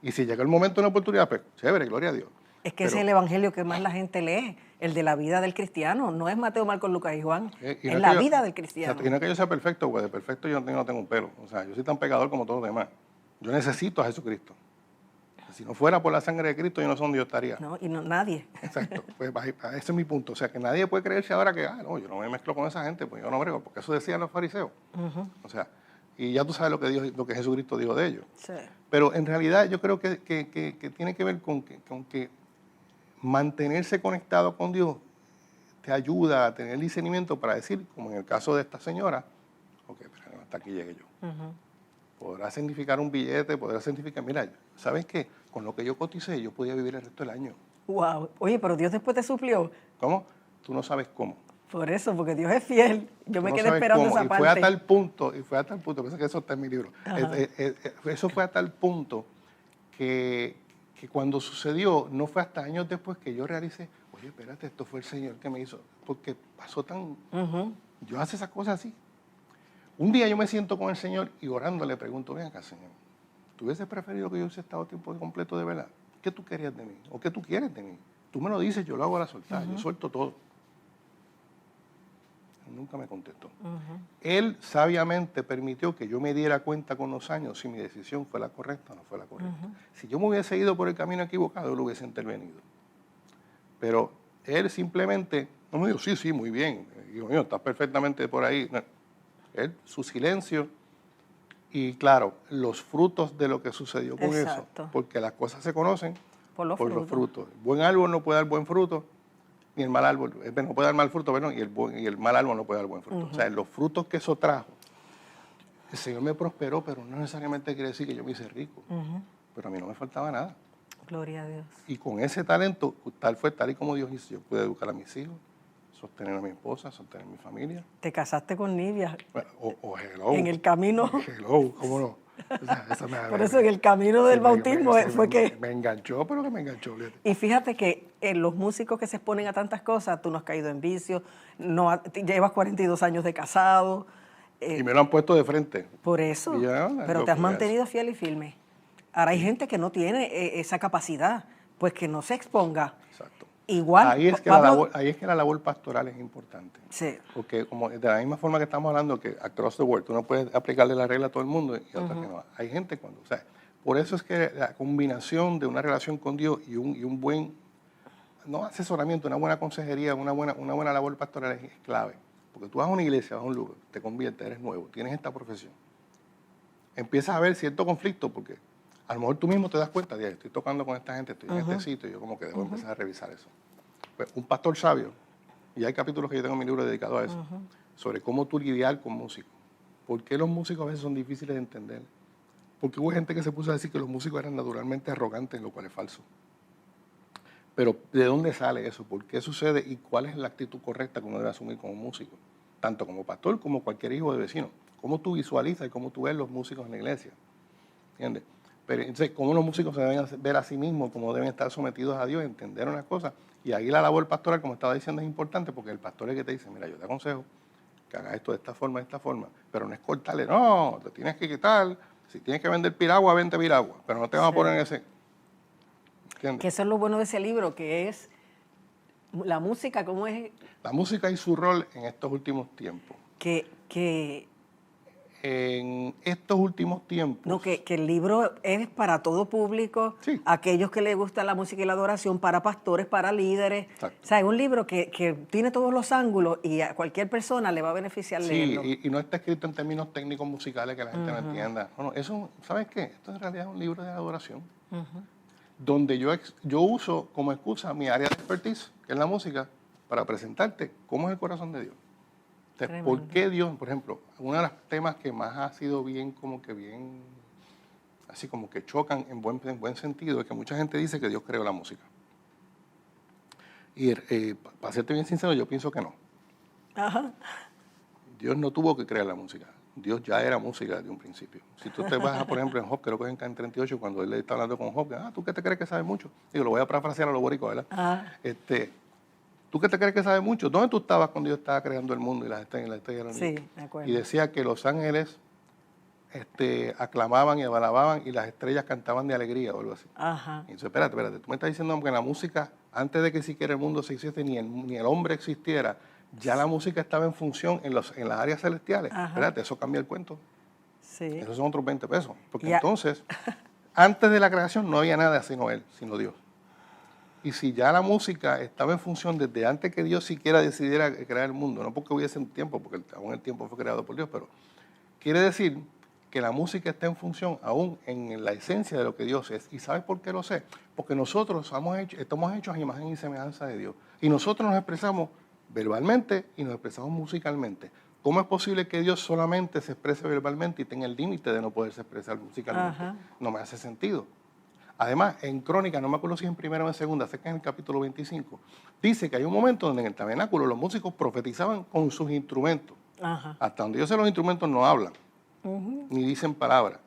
Speaker 3: Y si llega el momento de una oportunidad, pues chévere, gloria a Dios.
Speaker 2: Es que ese es el evangelio que más la gente lee, el de la vida del cristiano. No es Mateo, Marcos, Lucas y Juan, es la vida del cristiano.
Speaker 3: Y no es que yo sea perfecto, porque de perfecto yo no tengo un pelo. O sea, yo soy tan pecador como todos los demás. Yo necesito a Jesucristo. Si no fuera por la sangre de Cristo, yo no sé dónde yo estaría.
Speaker 2: No, y no, nadie.
Speaker 3: Exacto. Pues ese es mi punto. O sea, que nadie puede creerse ahora que, no, yo no me mezclo con esa gente, pues yo no brego, porque eso decían los fariseos. O sea, y ya tú sabes lo que Jesucristo dijo de ellos.
Speaker 2: Sí.
Speaker 3: Pero en realidad yo creo que tiene que ver con que mantenerse conectado con Dios te ayuda a tener discernimiento para decir, como en el caso de esta señora, ok, pero hasta aquí llegué yo. Podrá significar un billete, podrá significar, mira, ¿sabes qué? Con lo que yo coticé, yo podía vivir el resto del año.
Speaker 2: Wow. Oye, pero Dios después te suplió.
Speaker 3: ¿Cómo? Tú no sabes cómo.
Speaker 2: Por eso, porque Dios es fiel. Yo me
Speaker 3: No
Speaker 2: quedé
Speaker 3: sabes
Speaker 2: esperando
Speaker 3: cómo.
Speaker 2: esa parte.
Speaker 3: Fue a tal punto, pienso que eso está en mi libro. Eso fue a tal punto que cuando sucedió, no fue hasta años después que yo realicé, oye, espérate, esto fue el Señor que me hizo, porque pasó tan... Yo hace esas cosas así. Un día yo me siento con el Señor y orando le pregunto, ven acá, Señor, ¿tú hubieses preferido que yo hubiese estado tiempo completo de verdad? ¿Qué tú querías de mí? ¿O qué tú quieres de mí? Tú me lo dices, yo lo hago a la soltada, yo suelto todo. Él nunca me contestó. Él sabiamente permitió que yo me diera cuenta con los años si mi decisión fue la correcta o no fue la correcta. Si yo me hubiese ido por el camino equivocado, él hubiese intervenido. Pero él simplemente, no me dijo, sí, muy bien, hijo mío, estás perfectamente por ahí. No. Él, su silencio y, claro, los frutos de lo que sucedió con eso. Porque las cosas se conocen por los frutos. El buen árbol no puede dar buen fruto, ni el mal árbol, no puede dar mal fruto, perdón, y el mal árbol no puede dar buen fruto. O sea, los frutos que eso trajo, el Señor me prosperó, pero no necesariamente quiere decir que yo me hice rico. Pero a mí no me faltaba nada.
Speaker 2: Gloria a Dios.
Speaker 3: Y con ese talento, tal y como Dios hizo, yo pude educar a mis hijos, sostener a mi esposa, sostener a mi familia.
Speaker 2: Te casaste con Nidia.
Speaker 3: Bueno, hello.
Speaker 2: En el camino.
Speaker 3: Hello, ¿cómo no? O sea,
Speaker 2: por eso en el camino del bautismo fue que...
Speaker 3: Me enganchó, pero que me enganchó.
Speaker 2: Y fíjate que los músicos que se exponen a tantas cosas, tú no has caído en vicio, no, llevas 42 años de casado.
Speaker 3: Y me lo han puesto de frente.
Speaker 2: Por eso, pero te has mantenido fiel y firme. Ahora hay gente que no tiene esa capacidad, pues que no se exponga.
Speaker 3: Exacto.
Speaker 2: Igual,
Speaker 3: ahí es que la labor pastoral es importante.
Speaker 2: Sí.
Speaker 3: Porque como de la misma forma que estamos hablando que across the world, tú no puedes aplicarle la regla a todo el mundo y otras que no. Hay gente cuando, o sea, por eso es que la combinación de una relación con Dios y un buen, no asesoramiento, una buena consejería, una buena labor pastoral es clave. Porque tú vas a una iglesia, vas a un lugar, te conviertes, eres nuevo, tienes esta profesión. Empiezas a ver cierto conflicto porque a lo mejor tú mismo te das cuenta de estoy tocando con esta gente, estoy en este sitio, y yo como que debo empezar a revisar eso. Pues, un pastor sabio, y hay capítulos que yo tengo en mi libro dedicado a eso, sobre cómo tú lidiar con músicos. ¿Por qué los músicos a veces son difíciles de entender? Porque hubo gente que se puso a decir que los músicos eran naturalmente arrogantes, lo cual es falso. Pero ¿de dónde sale eso? ¿Por qué sucede? ¿Y cuál es la actitud correcta que uno debe asumir como músico? Tanto como pastor como cualquier hijo de vecino. ¿Cómo tú visualizas y cómo tú ves los músicos en la iglesia? ¿Entiendes? Pero entonces, cómo los músicos se deben ver a sí mismos, cómo deben estar sometidos a Dios, entender unas cosas. Y ahí la labor pastoral, como estaba diciendo, es importante porque el pastor es el que te dice, mira, yo te aconsejo que hagas esto de esta forma, pero no es cortarle, no, te tienes que quitar, si tienes que vender piragua, vende piragua, pero no te vas a poner en ese... ¿Entiendes?
Speaker 2: Que eso es lo bueno de ese libro, que es la música, ¿cómo es?
Speaker 3: La música y su rol en estos últimos tiempos. En estos últimos tiempos...
Speaker 2: No, que el libro es para todo público,
Speaker 3: sí.
Speaker 2: Aquellos que les gusta la música y la adoración, para pastores, para líderes.
Speaker 3: Exacto.
Speaker 2: O sea, es un libro que tiene todos los ángulos y a cualquier persona le va a beneficiar leerlo.
Speaker 3: Sí, y no está escrito en términos técnicos musicales que la gente no entienda. No, eso, ¿sabes qué? Esto en realidad es un libro de adoración, donde yo uso como excusa mi área de expertise, que es la música, para presentarte cómo es el corazón de Dios. Entonces, ¿por
Speaker 2: Tremendo.
Speaker 3: qué Dios, por ejemplo, uno de los temas que más ha sido bien, así como que chocan en buen sentido, es que mucha gente dice que Dios creó la música. Y para serte bien sincero, yo pienso que no.
Speaker 2: Ajá.
Speaker 3: Dios no tuvo que crear la música. Dios ya era música desde un principio. Si tú te vas, por ejemplo, en Job, creo que es en 38, cuando él le está hablando con Job, ¿tú qué te crees que sabes mucho? Digo, lo voy a parafrasear a los boricuas, ¿verdad?
Speaker 2: Ah,
Speaker 3: ¿Tú qué te crees que sabes mucho? ¿Dónde tú estabas cuando Dios estaba creando el mundo y las estrellas?
Speaker 2: sí, de acuerdo.
Speaker 3: Y decía que los ángeles aclamaban y alababan y las estrellas cantaban de alegría o algo así.
Speaker 2: Ajá.
Speaker 3: Y dice, espérate, tú me estás diciendo que la música, antes de que siquiera el mundo se hiciese, ni el hombre existiera, ya la música estaba en función en las áreas celestiales.
Speaker 2: Ajá.
Speaker 3: Espérate, eso cambia el cuento.
Speaker 2: Sí.
Speaker 3: Esos son otros 20 pesos. Porque
Speaker 2: Ya.
Speaker 3: entonces, antes de la creación no había nada sino Él, sino Dios. Y si ya la música estaba en función desde antes que Dios siquiera decidiera crear el mundo, no porque hubiese un tiempo, porque aún el tiempo fue creado por Dios, pero quiere decir que la música está en función aún en la esencia de lo que Dios es. ¿Y sabes por qué lo sé? Porque nosotros estamos hechos a imagen y semejanza de Dios. Y nosotros nos expresamos verbalmente y nos expresamos musicalmente. ¿Cómo es posible que Dios solamente se exprese verbalmente y tenga el límite de no poderse expresar musicalmente?
Speaker 2: Ajá.
Speaker 3: No me hace sentido. Además, en Crónica, no me acuerdo si en primera o en segunda, sé que en el capítulo 25, dice que hay un momento donde en el tabernáculo los músicos profetizaban con sus instrumentos.
Speaker 2: Ajá.
Speaker 3: Hasta donde yo sé, los instrumentos no hablan, ni dicen palabras.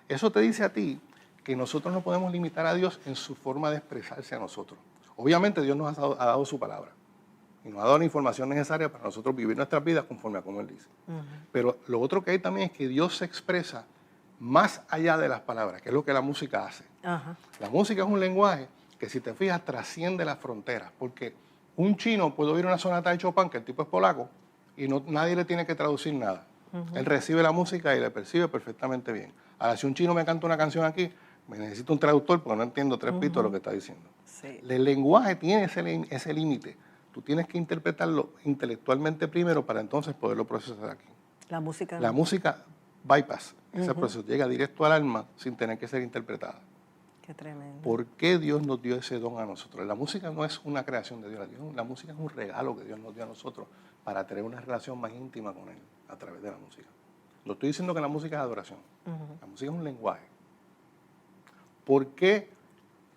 Speaker 3: Eso te dice a ti que nosotros no podemos limitar a Dios en su forma de expresarse a nosotros. Obviamente Dios nos ha dado su palabra y nos ha dado la información necesaria para nosotros vivir nuestras vidas conforme a como Él dice. Pero lo otro que hay también es que Dios se expresa más allá de las palabras, que es lo que la música hace.
Speaker 2: Ajá.
Speaker 3: La música es un lenguaje que, si te fijas, trasciende las fronteras, porque un chino puede oír una sonata de Chopin, que el tipo es polaco, y nadie le tiene que traducir nada. Él recibe la música y la percibe perfectamente bien. Ahora, si un chino me canta una canción aquí, me necesito un traductor porque no entiendo tres pitos de lo que está diciendo.
Speaker 2: Sí.
Speaker 3: El lenguaje tiene ese límite. Tú tienes que interpretarlo intelectualmente primero para entonces poderlo procesar aquí.
Speaker 2: La música.
Speaker 3: La música bypass ese proceso, llega directo al alma sin tener que ser interpretada.
Speaker 2: Qué tremendo.
Speaker 3: ¿Por qué Dios nos dio ese don a nosotros? La música no es una creación de Dios, la música es un regalo que Dios nos dio a nosotros para tener una relación más íntima con Él a través de la música. No estoy diciendo que la música es adoración, la música es un lenguaje. ¿Por qué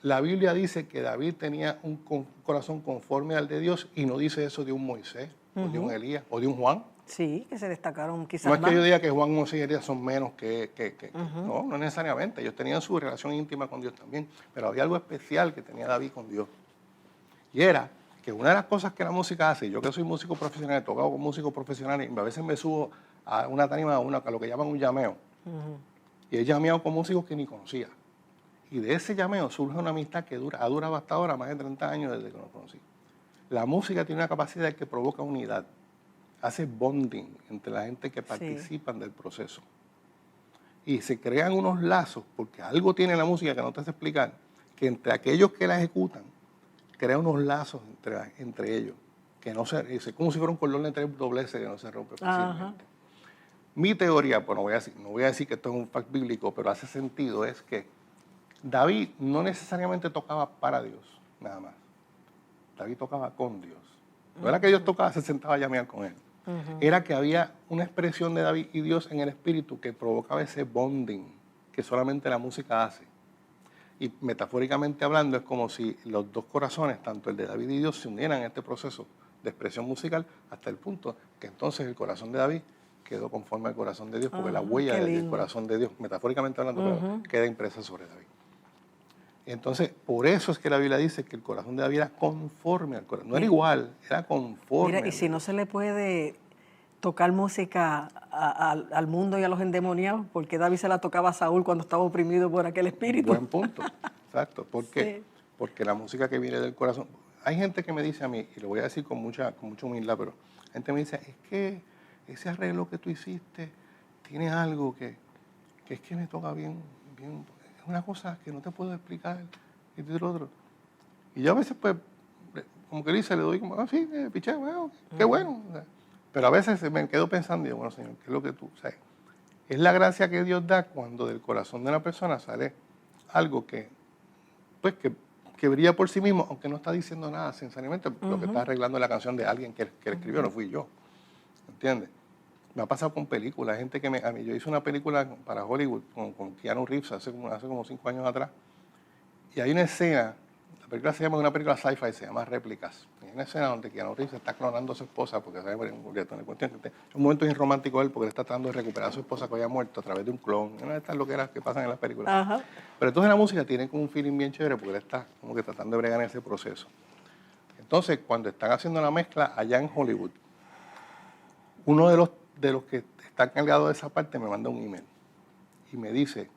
Speaker 3: la Biblia dice que David tenía un corazón conforme al de Dios y no dice eso de un Moisés, o de un Elías, o de un Juan?
Speaker 2: Sí, que se destacaron quizás
Speaker 3: No es
Speaker 2: más.
Speaker 3: que yo diga que Juan, Moisés y Elías son menos no, no necesariamente. Ellos tenían su relación íntima con Dios también, pero había algo especial que tenía David con Dios. Y era que una de las cosas que la música hace, yo que soy músico profesional, he tocado con músicos profesionales, y a veces me subo a una tarima, a lo que llaman un llameo, y he llameado con músicos que ni conocía. Y de ese llameo surge una amistad que ha durado hasta ahora más de 30 años desde que nos conocí. La música tiene una capacidad que provoca unidad, hace bonding entre la gente que participan del proceso. Y se crean unos lazos, porque algo tiene la música que no te sé explicar, que entre aquellos que la ejecutan, crea unos lazos entre ellos, que no es como si fuera un cordón de tres dobleces que no se rompe fácilmente. Mi teoría, pues no voy a decir que esto es un fact bíblico, pero hace sentido, es que David no necesariamente tocaba para Dios, nada más. David tocaba con Dios. No era que Dios tocaba, se sentaba a llamear con Él. Era que había una expresión de David y Dios en el espíritu que provocaba ese bonding que solamente la música hace. Y metafóricamente hablando, es como si los dos corazones, tanto el de David y Dios, se unieran en este proceso de expresión musical hasta el punto que entonces el corazón de David quedó conforme al corazón de Dios, porque la huella del corazón de Dios, metafóricamente hablando, queda impresa sobre David. Entonces, por eso es que la Biblia dice que el corazón de David era conforme al corazón. No era igual, era conforme.
Speaker 2: Mira, y si no se le puede tocar música al mundo y a los endemoniados, ¿por qué David se la tocaba a Saúl cuando estaba oprimido por aquel espíritu?
Speaker 3: Buen punto, exacto. ¿Por qué? Porque la música que viene del corazón... Hay gente que me dice a mí, y lo voy a decir con mucha humildad, pero gente me dice, es que ese arreglo que tú hiciste tiene algo que es que me toca bien, es una cosa que no te puedo explicar, y lo otro. Y yo a veces, pues, como que le doy como, sí, piché, bueno, qué bueno. O sea, pero a veces me quedo pensando, y digo, bueno, Señor, ¿qué es lo que tú sabes? Es la gracia que Dios da cuando del corazón de una persona sale algo que, pues, que que brilla por sí mismo, aunque no está diciendo nada, sinceramente, lo que está arreglando la canción de alguien que escribió, no fui yo, ¿entiendes? Me ha pasado con películas, gente que yo hice una película para Hollywood con Keanu Reeves hace como 5 años atrás, y hay una escena, la película se llama, una película sci-fi, se llama Réplicas. Hay una escena donde Keanu Reeves está clonando a su esposa, porque ¿sabe? Es un momento irromántico él, porque él está tratando de recuperar a su esposa que había muerto a través de un clon. Una de estas loqueras que pasan en las películas.
Speaker 2: Ajá.
Speaker 3: Pero entonces la música tiene como un feeling bien chévere, porque él está como que tratando de bregar en ese proceso. Entonces, cuando están haciendo la mezcla allá en Hollywood, uno de los que está encargado de esa parte me manda un email y me dice: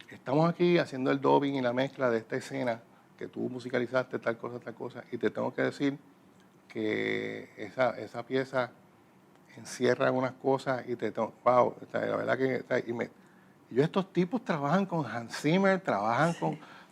Speaker 3: estamos aquí haciendo el dubbing y la mezcla de esta escena que tú musicalizaste, tal cosa, y te tengo que decir que esa pieza encierra unas cosas y wow, la verdad que... Y yo, estos tipos trabajan con Hans Zimmer, trabajan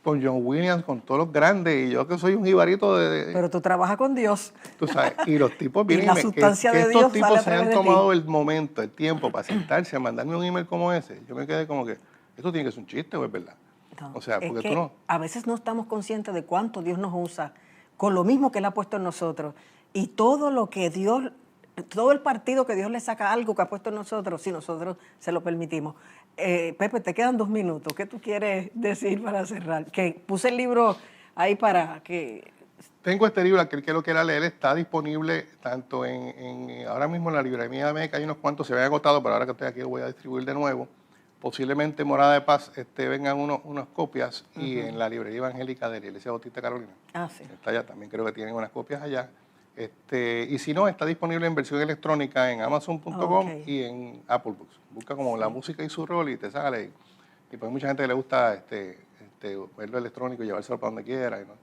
Speaker 3: con John Williams, con todos los grandes, y yo que soy un jibarito
Speaker 2: Pero tú trabajas con Dios.
Speaker 3: Tú sabes, y los tipos vienen
Speaker 2: y la sustancia de Dios
Speaker 3: estos tipos
Speaker 2: sale
Speaker 3: se
Speaker 2: a
Speaker 3: han
Speaker 2: través de
Speaker 3: tomado
Speaker 2: ti.
Speaker 3: el momento, el tiempo para sentarse a mandarme un email como ese. Yo me quedé como que, esto tiene que ser un chiste o es verdad.
Speaker 2: No,
Speaker 3: o sea,
Speaker 2: es
Speaker 3: porque
Speaker 2: que
Speaker 3: tú no...
Speaker 2: a veces no estamos conscientes de cuánto Dios nos usa con lo mismo que Él ha puesto en nosotros. Y todo el partido que Dios le saca a algo que ha puesto en nosotros, si nosotros se lo permitimos. Pepe, te quedan 2 minutos. ¿Qué tú quieres decir para cerrar? Que puse el libro ahí para que...
Speaker 3: Tengo este libro, aquel que lo quiera leer, está disponible tanto ahora mismo en la librería de Meca, hay unos cuantos, se habían agotado, pero ahora que estoy aquí lo voy a distribuir de nuevo. Posiblemente en Morada de Paz vengan unas copias y en la librería evangélica de la Iglesia Bautista Carolina.
Speaker 2: Sí.
Speaker 3: Está allá, también creo que tienen unas copias allá. Y si no, está disponible en versión electrónica en Amazon.com y en Apple Books. Busca como La Música y su rol y te sale. Y pues mucha gente le gusta verlo electrónico y llevárselo para donde quiera. ¿No?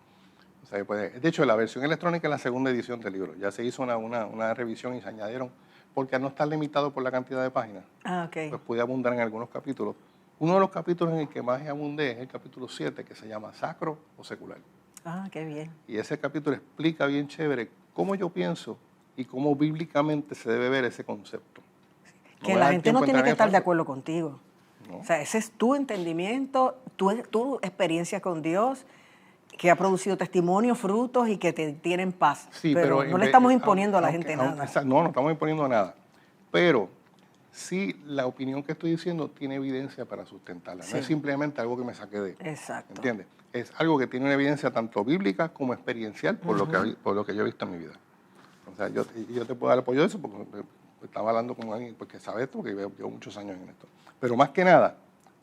Speaker 3: O sea, pues, de hecho, la versión electrónica es la segunda edición del libro. Ya se hizo una revisión y se añadieron, porque al no estar limitado por la cantidad de páginas, pues pude abundar en algunos capítulos. Uno de los capítulos en el que más abundé es el capítulo 7, que se llama Sacro o Secular.
Speaker 2: Qué bien.
Speaker 3: Y ese capítulo explica bien chévere cómo yo pienso y cómo bíblicamente se debe ver ese concepto.
Speaker 2: Que la gente no tiene que estar de acuerdo contigo. No. O sea, ese es tu entendimiento, tu experiencia con Dios, que ha producido testimonios, frutos y que te tienen paz.
Speaker 3: Sí,
Speaker 2: pero no le estamos imponiendo a la gente nada.
Speaker 3: No estamos imponiendo nada. Pero sí, la opinión que estoy diciendo tiene evidencia para sustentarla. Sí. No es simplemente algo que me saqué de...
Speaker 2: Exacto.
Speaker 3: ¿Entiendes? Es algo que tiene una evidencia tanto bíblica como experiencial por lo que yo he visto en mi vida. O sea, yo te puedo dar apoyo de eso porque estaba hablando con alguien que sabe esto, porque llevo muchos años en esto. Pero más que nada,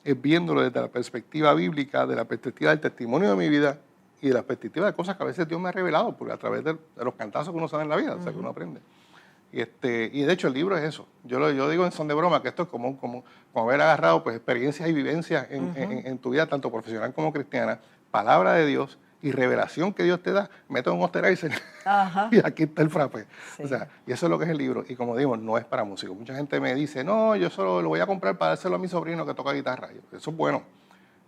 Speaker 3: es viéndolo desde la perspectiva bíblica, de la perspectiva del testimonio de mi vida y de la perspectiva de cosas que a veces Dios me ha revelado porque a través de los cantazos que uno sabe en la vida, o sea, que uno aprende. Y de hecho el libro es eso. Yo digo en son de broma que esto es como haber agarrado pues, experiencias y vivencias en tu vida, tanto profesional como cristiana, palabra de Dios y revelación que Dios te da, meto en un Osterizer y aquí está el frappé. Sí. O sea, y eso es lo que es el libro. Y como digo, no es para músicos. Mucha gente me dice, no, yo solo lo voy a comprar para dárselo a mi sobrino que toca guitarra. Eso es bueno,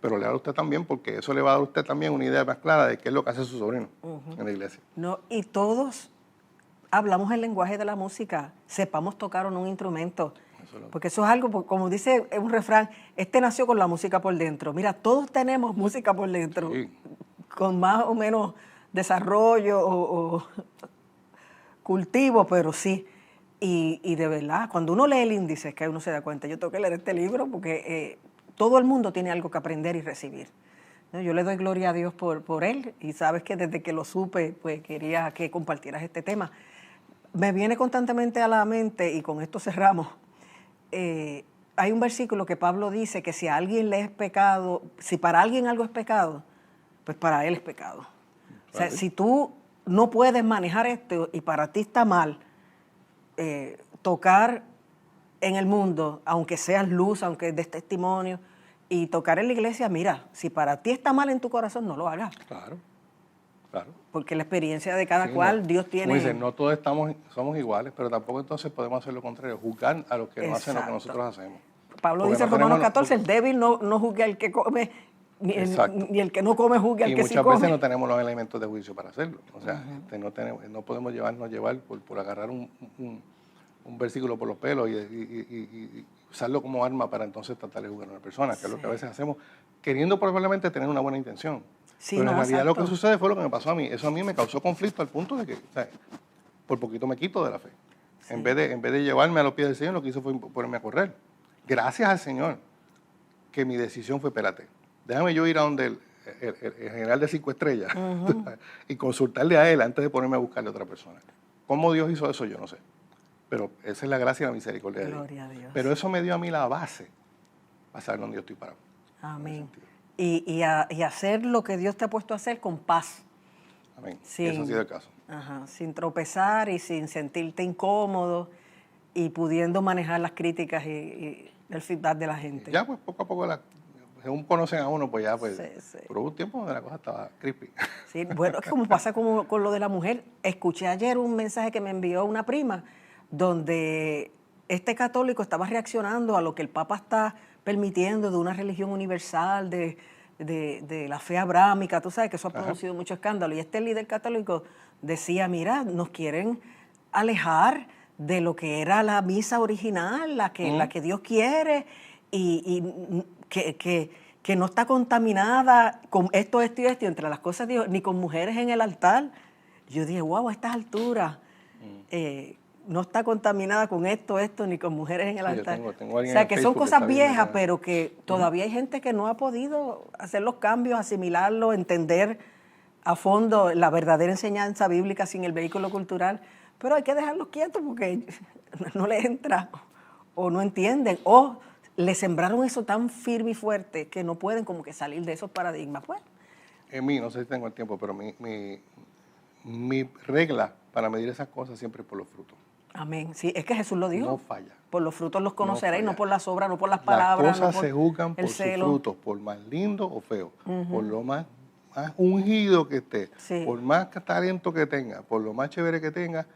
Speaker 3: pero léalo usted también porque eso le va a dar a usted también una idea más clara de qué es lo que hace su sobrino en la iglesia.
Speaker 2: No, y todos hablamos el lenguaje de la música, sepamos tocar o no un instrumento. Porque eso es algo, como dice un refrán, nació con la música por dentro. Mira, todos tenemos música por dentro, sí, con más o menos desarrollo o cultivo, pero sí. Y de verdad, cuando uno lee el índice, es que uno se da cuenta, yo tengo que leer este libro porque todo el mundo tiene algo que aprender y recibir. ¿No? Yo le doy gloria a Dios por él y sabes que desde que lo supe, pues quería que compartieras este tema. Me viene constantemente a la mente, y con esto cerramos, hay un versículo que Pablo dice que si a alguien le es pecado, si para alguien algo es pecado, pues para él es pecado. O sea, si tú no puedes manejar esto y para ti está mal tocar en el mundo, aunque seas luz, aunque des testimonio, y tocar en la iglesia, mira, si para ti está mal en tu corazón, no lo hagas.
Speaker 3: Claro.
Speaker 2: Porque la experiencia de cada cual, Dios tiene...
Speaker 3: Como dicen, no todos somos iguales, pero tampoco entonces podemos hacer lo contrario, juzgar a los que no hacen lo que nosotros hacemos.
Speaker 2: Pablo dice en Romanos 14, el débil no juzgue al que come, ni el que no come juzgue al que sí come.
Speaker 3: Y muchas veces no tenemos los elementos de juicio para hacerlo. O sea, no podemos llevar por agarrar un versículo por los pelos y usarlo como arma para entonces tratar de juzgar a una persona, que es lo que a veces hacemos, queriendo probablemente tener una buena intención.
Speaker 2: Sí,
Speaker 3: pero en
Speaker 2: no,
Speaker 3: realidad lo que
Speaker 2: exacto.
Speaker 3: sucede fue lo que me pasó a mí. Eso a mí me causó conflicto al punto de que, o sea, por poquito me quito de la fe.
Speaker 2: Sí.
Speaker 3: En vez de llevarme a los pies del Señor, lo que hizo fue ponerme a correr. Gracias al Señor que mi decisión fue, espérate, déjame yo ir a donde el general de 5 estrellas y consultarle a él antes de ponerme a buscarle a otra persona. ¿Cómo Dios hizo eso? Yo no sé. Pero esa es la gracia y la misericordia de Dios.
Speaker 2: Gloria a Dios.
Speaker 3: Pero eso me dio a mí la base para saber dónde yo estoy parado.
Speaker 2: Amén. Y hacer lo que Dios te ha puesto a hacer con paz.
Speaker 3: Amén.
Speaker 2: Sin,
Speaker 3: Eso ha sido el caso.
Speaker 2: Ajá, sin tropezar y sin sentirte incómodo y pudiendo manejar las críticas y el feedback de la gente.
Speaker 3: Ya pues poco a poco, según conocen a uno, pues ya pues...
Speaker 2: Sí.
Speaker 3: Pero hubo un tiempo donde la cosa estaba creepy.
Speaker 2: Sí, bueno, es como pasa con lo de la mujer. Escuché ayer un mensaje que me envió una prima donde este católico estaba reaccionando a lo que el Papa está permitiendo de una religión universal, de la fe abrámica. Tú sabes que eso ha producido mucho escándalo. Y este líder católico decía, mira, nos quieren alejar de lo que era la misa original, la que Dios quiere, y que no está contaminada con esto, entre las cosas de Dios, ni con mujeres en el altar. Yo dije, wow, a estas alturas, no está contaminada con esto, ni con mujeres en el altar.
Speaker 3: Tengo
Speaker 2: o
Speaker 3: alguien
Speaker 2: sea,
Speaker 3: en
Speaker 2: que
Speaker 3: Facebook
Speaker 2: son cosas
Speaker 3: está
Speaker 2: viejas,
Speaker 3: viendo,
Speaker 2: pero que todavía hay gente que no ha podido hacer los cambios, asimilarlo, entender a fondo la verdadera enseñanza bíblica sin el vehículo cultural. Pero hay que dejarlos quietos porque no les entra o no entienden o le sembraron eso tan firme y fuerte que no pueden como que salir de esos paradigmas. Pues.
Speaker 3: En mí, no sé si tengo el tiempo, pero mi regla para medir esas cosas siempre es por los frutos.
Speaker 2: Amén. Sí, es que Jesús lo dijo.
Speaker 3: No falla.
Speaker 2: Por los frutos los conoceréis, no por las obras, no por las
Speaker 3: Las
Speaker 2: palabras.
Speaker 3: cosas
Speaker 2: no por
Speaker 3: se juzgan por
Speaker 2: el
Speaker 3: sus
Speaker 2: celo.
Speaker 3: frutos, por más lindo o feo, por lo más ungido que esté,
Speaker 2: Sí.
Speaker 3: por más talento que tenga, por lo más chévere que tenga,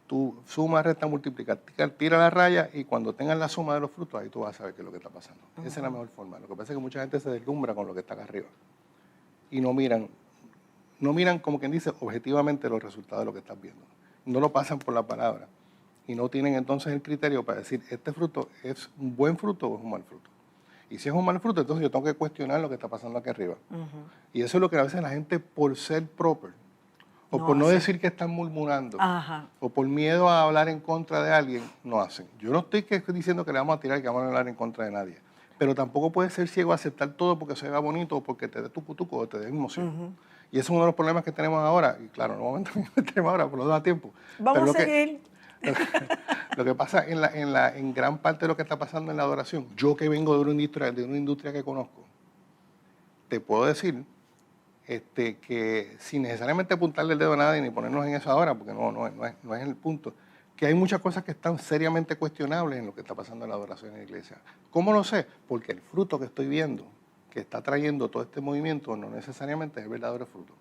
Speaker 3: tú suma, resta, multiplica, tira la raya y cuando tengas la suma de los frutos, ahí tú vas a saber qué es lo que está pasando. Esa es la mejor forma. Lo que pasa es que mucha gente se deslumbra con lo que está acá arriba y no miran como quien dice objetivamente los resultados de lo que estás viendo. No lo pasan por la palabra y no tienen entonces el criterio para decir, este fruto es un buen fruto o es un mal fruto. Y si es un mal fruto, entonces yo tengo que cuestionar lo que está pasando aquí arriba. Y eso es lo que a veces la gente, por ser proper, o por no decir que están murmurando, o por miedo a hablar en contra de alguien, no hacen. Yo no estoy diciendo que le vamos a tirar y que vamos a hablar en contra de nadie. Pero tampoco puedes ser ciego a aceptar todo porque se vea bonito o porque te dé tucutuco o te dé emoción. Y ese es uno de los problemas que tenemos ahora. Y claro, no vamos a tenemos ahora, por lo da tiempo.
Speaker 2: Vamos a seguir.
Speaker 3: Lo que pasa en gran parte de lo que está pasando en la adoración, yo que vengo de una industria que conozco, te puedo decir que sin necesariamente apuntarle el dedo a nadie ni ponernos en eso ahora, porque no es el punto, que hay muchas cosas que están seriamente cuestionables en lo que está pasando en la adoración en la iglesia. ¿Cómo lo sé? Porque el fruto que estoy viendo, que está trayendo todo este movimiento, no necesariamente es el verdadero fruto.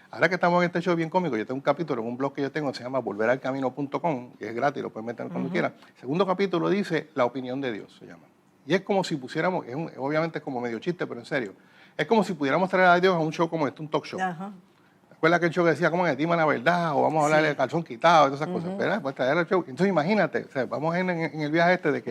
Speaker 3: Ahora que estamos en este show bien cómico, yo tengo un capítulo en un blog que yo tengo, se llama volveralcamino.com, que es gratis, lo pueden meter cuando quieran. El segundo capítulo dice La opinión de Dios, se llama. Y es como si pusiéramos, obviamente es como medio chiste, pero en serio, es como si pudiéramos traer a Dios a un show como este, un talk show. ¿Recuerdas que el show que decía, ¿cómo es? Dime la verdad, o vamos a hablar de calzón quitado, y todas esas cosas? ¿Verdad? Pues traer al show. Entonces imagínate, o sea, vamos en el viaje de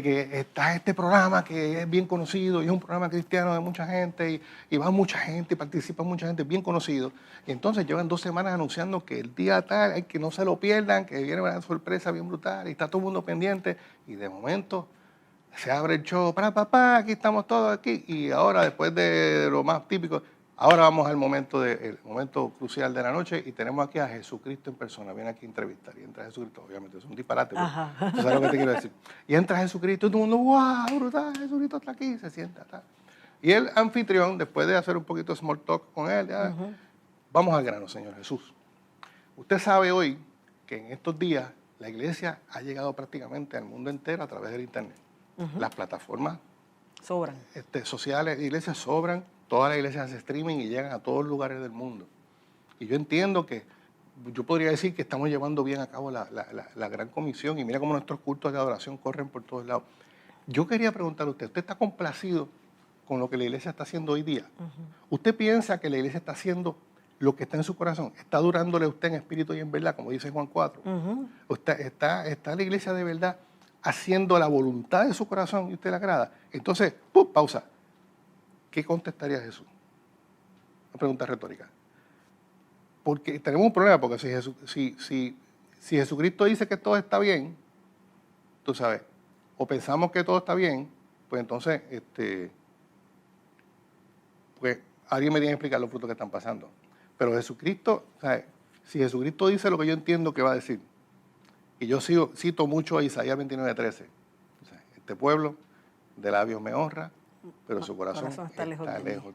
Speaker 3: que está este programa que es bien conocido, y es un programa cristiano de mucha gente, y va mucha gente, y participa mucha gente, bien conocido. Y entonces llevan 2 semanas anunciando que el día tal, hay que no se lo pierdan, que viene una sorpresa bien brutal, y está todo el mundo pendiente, y de momento se abre el show, aquí estamos todos aquí, y ahora después de lo más típico, ahora vamos al momento crucial de la noche y tenemos aquí a Jesucristo en persona. Viene aquí a entrevistar y entra Jesucristo. Obviamente es un disparate. ¿Tú sabes lo que te quiero decir? Y entra Jesucristo y todo el mundo, ¡wow! Brutal, Jesucristo está aquí, se sienta. Está. Y el anfitrión, después de hacer un poquito de small talk con él, vamos al grano, Señor Jesús. Usted sabe hoy que en estos días la iglesia ha llegado prácticamente al mundo entero a través del internet. Las plataformas
Speaker 2: sobran.
Speaker 3: Sociales, iglesias sobran. Todas las iglesias hacen streaming y llegan a todos los lugares del mundo. Y yo entiendo que, yo podría decir que estamos llevando bien a cabo la gran comisión y mira cómo nuestros cultos de adoración corren por todos lados. Yo quería preguntarle a usted está complacido con lo que la iglesia está haciendo hoy día? ¿Usted piensa que la iglesia está haciendo lo que está en su corazón? ¿Está durándole a usted en espíritu y en verdad, como dice Juan 4? ¿O está la iglesia de verdad haciendo la voluntad de su corazón y usted la agrada? Entonces, pausa. ¿Qué contestaría Jesús? pregunta retórica. Porque tenemos un problema, porque si Jesucristo dice que todo está bien, tú sabes, o pensamos que todo está bien, pues entonces, pues alguien me tiene que explicar los frutos que están pasando. Pero Jesucristo, ¿sabes? Si Jesucristo dice lo que yo entiendo que va a decir, y yo cito mucho a Isaías 29:13, o sea, este pueblo de labios me honra, pero su corazón está lejos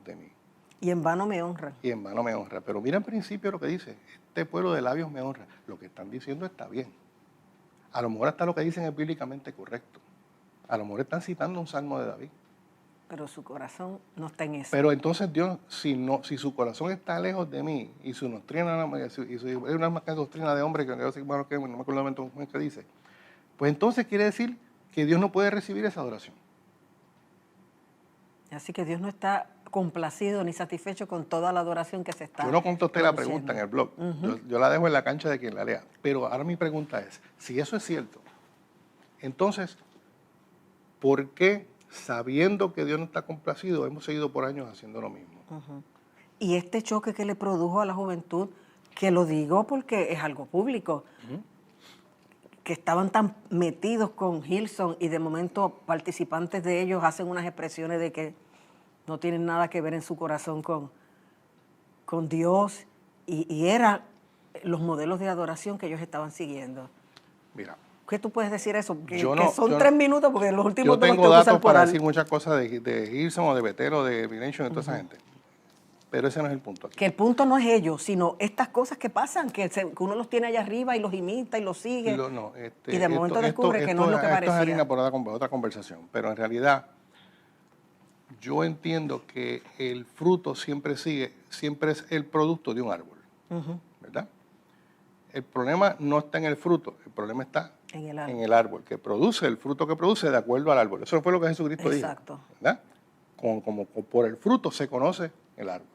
Speaker 3: de mí.
Speaker 2: Y en vano me honran.
Speaker 3: Y en vano me honra. Pero mira en principio lo que dice, este pueblo de labios me honra. Lo que están diciendo está bien. A lo mejor hasta lo que dicen es bíblicamente correcto. A lo mejor están citando un salmo de David.
Speaker 2: Pero su corazón no está en eso.
Speaker 3: Pero entonces Dios, si su corazón está lejos de mí y su doctrina, es una doctrina de hombre, que no me acuerdo que dice, pues entonces quiere decir que Dios no puede recibir esa adoración.
Speaker 2: Así que Dios no está complacido ni satisfecho con toda la adoración que se está.
Speaker 3: Yo no contesté la pregunta en el blog. Yo la dejo en la cancha de quien la lea. Pero ahora mi pregunta es, si eso es cierto, entonces, ¿por qué, sabiendo que Dios no está complacido, hemos seguido por años haciendo lo mismo?
Speaker 2: Y este choque que le produjo a la juventud, que lo digo porque es algo público, que estaban tan metidos con Hillsong y de momento participantes de ellos hacen unas expresiones de que no tienen nada que ver en su corazón con Dios y eran los modelos de adoración que ellos estaban siguiendo.
Speaker 3: Mira.
Speaker 2: ¿Qué tú puedes decir eso? Que son 3 minutos porque los últimos
Speaker 3: dos los tengo datos para decir muchas cosas de Hillsong o de Bethel o de Vination y toda esa gente. Pero ese no es el punto aquí.
Speaker 2: Que el punto no es ellos, sino estas cosas que pasan, que uno los tiene allá arriba y los imita y los sigue. Y de momento descubre que no es lo que parecía.
Speaker 3: Esto es harina por otra conversación. Pero en realidad, yo entiendo que el fruto siempre es el producto de un árbol. ¿Verdad? El problema no está en el fruto, el problema está en el árbol, que produce el fruto que produce de acuerdo al árbol. Eso fue lo que Jesucristo dijo.
Speaker 2: Exacto.
Speaker 3: ¿Verdad? Como por el fruto se conoce el árbol.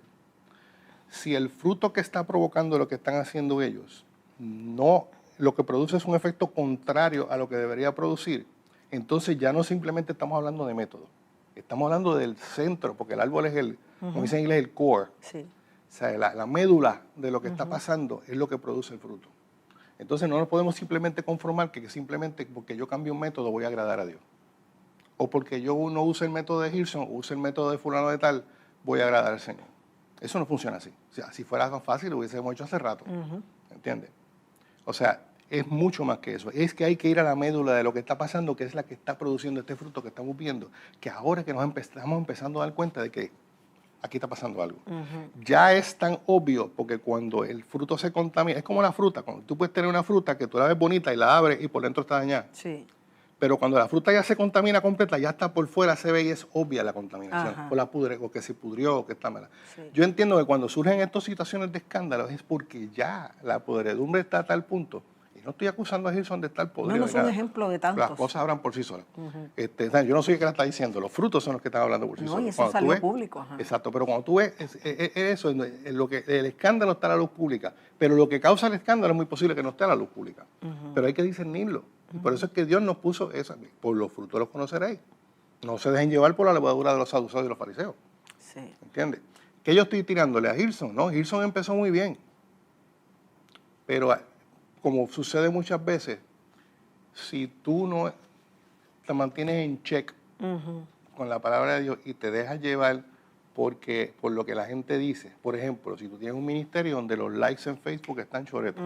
Speaker 3: Si el fruto que está provocando lo que están haciendo ellos, lo que produce es un efecto contrario a lo que debería producir, entonces ya no simplemente estamos hablando de método, estamos hablando del centro, porque el árbol es como dice en inglés, el core.
Speaker 2: Sí.
Speaker 3: O sea, la médula de lo que está pasando es lo que produce el fruto. Entonces no nos podemos simplemente conformar que simplemente porque yo cambio un método voy a agradar a Dios. O porque yo no use el método de Hillsong o use el método de fulano de tal, voy a agradar al Señor. Eso no funciona así. O sea, si fuera tan fácil lo hubiésemos hecho hace rato. ¿Entiendes? O sea, es mucho más que eso. Es que hay que ir a la médula de lo que está pasando, que es la que está produciendo este fruto que estamos viendo, que ahora que estamos empezando a dar cuenta de que aquí está pasando algo. Ya es tan obvio, porque cuando el fruto se contamina, es como la fruta. Cuando tú puedes tener una fruta que tú la ves bonita y la abres y por dentro está dañada.
Speaker 2: Sí.
Speaker 3: Pero cuando la fruta ya se contamina completa, ya está por fuera, se ve y es obvia la contaminación. O la pudre, o que se pudrió, o que está mala. Sí. Yo entiendo que cuando surgen estas situaciones de escándalo es porque ya la podredumbre está a tal punto. Y no estoy acusando a Hillsong de estar podrido.
Speaker 2: No son ejemplos de tantos.
Speaker 3: Las cosas hablan por sí solas. Yo no soy el que la está diciendo. Los frutos son los que están hablando por sí solos.
Speaker 2: No, y eso salió público.
Speaker 3: Exacto, pero cuando tú ves eso, el escándalo está a la luz pública. Pero lo que causa el escándalo es muy posible que no esté a la luz pública. Pero hay que discernirlo. Y por eso es que Dios nos puso eso. Por los frutos los conoceréis. No se dejen llevar por la levadura de los saduceos y los fariseos.
Speaker 2: Sí.
Speaker 3: ¿Entiendes? ¿Qué yo estoy tirándole a Hillsong? No, Hillsong empezó muy bien. Pero como sucede muchas veces, si tú no te mantienes en check con la palabra de Dios y te dejas llevar por lo que la gente dice, por ejemplo, si tú tienes un ministerio donde los likes en Facebook están choretos,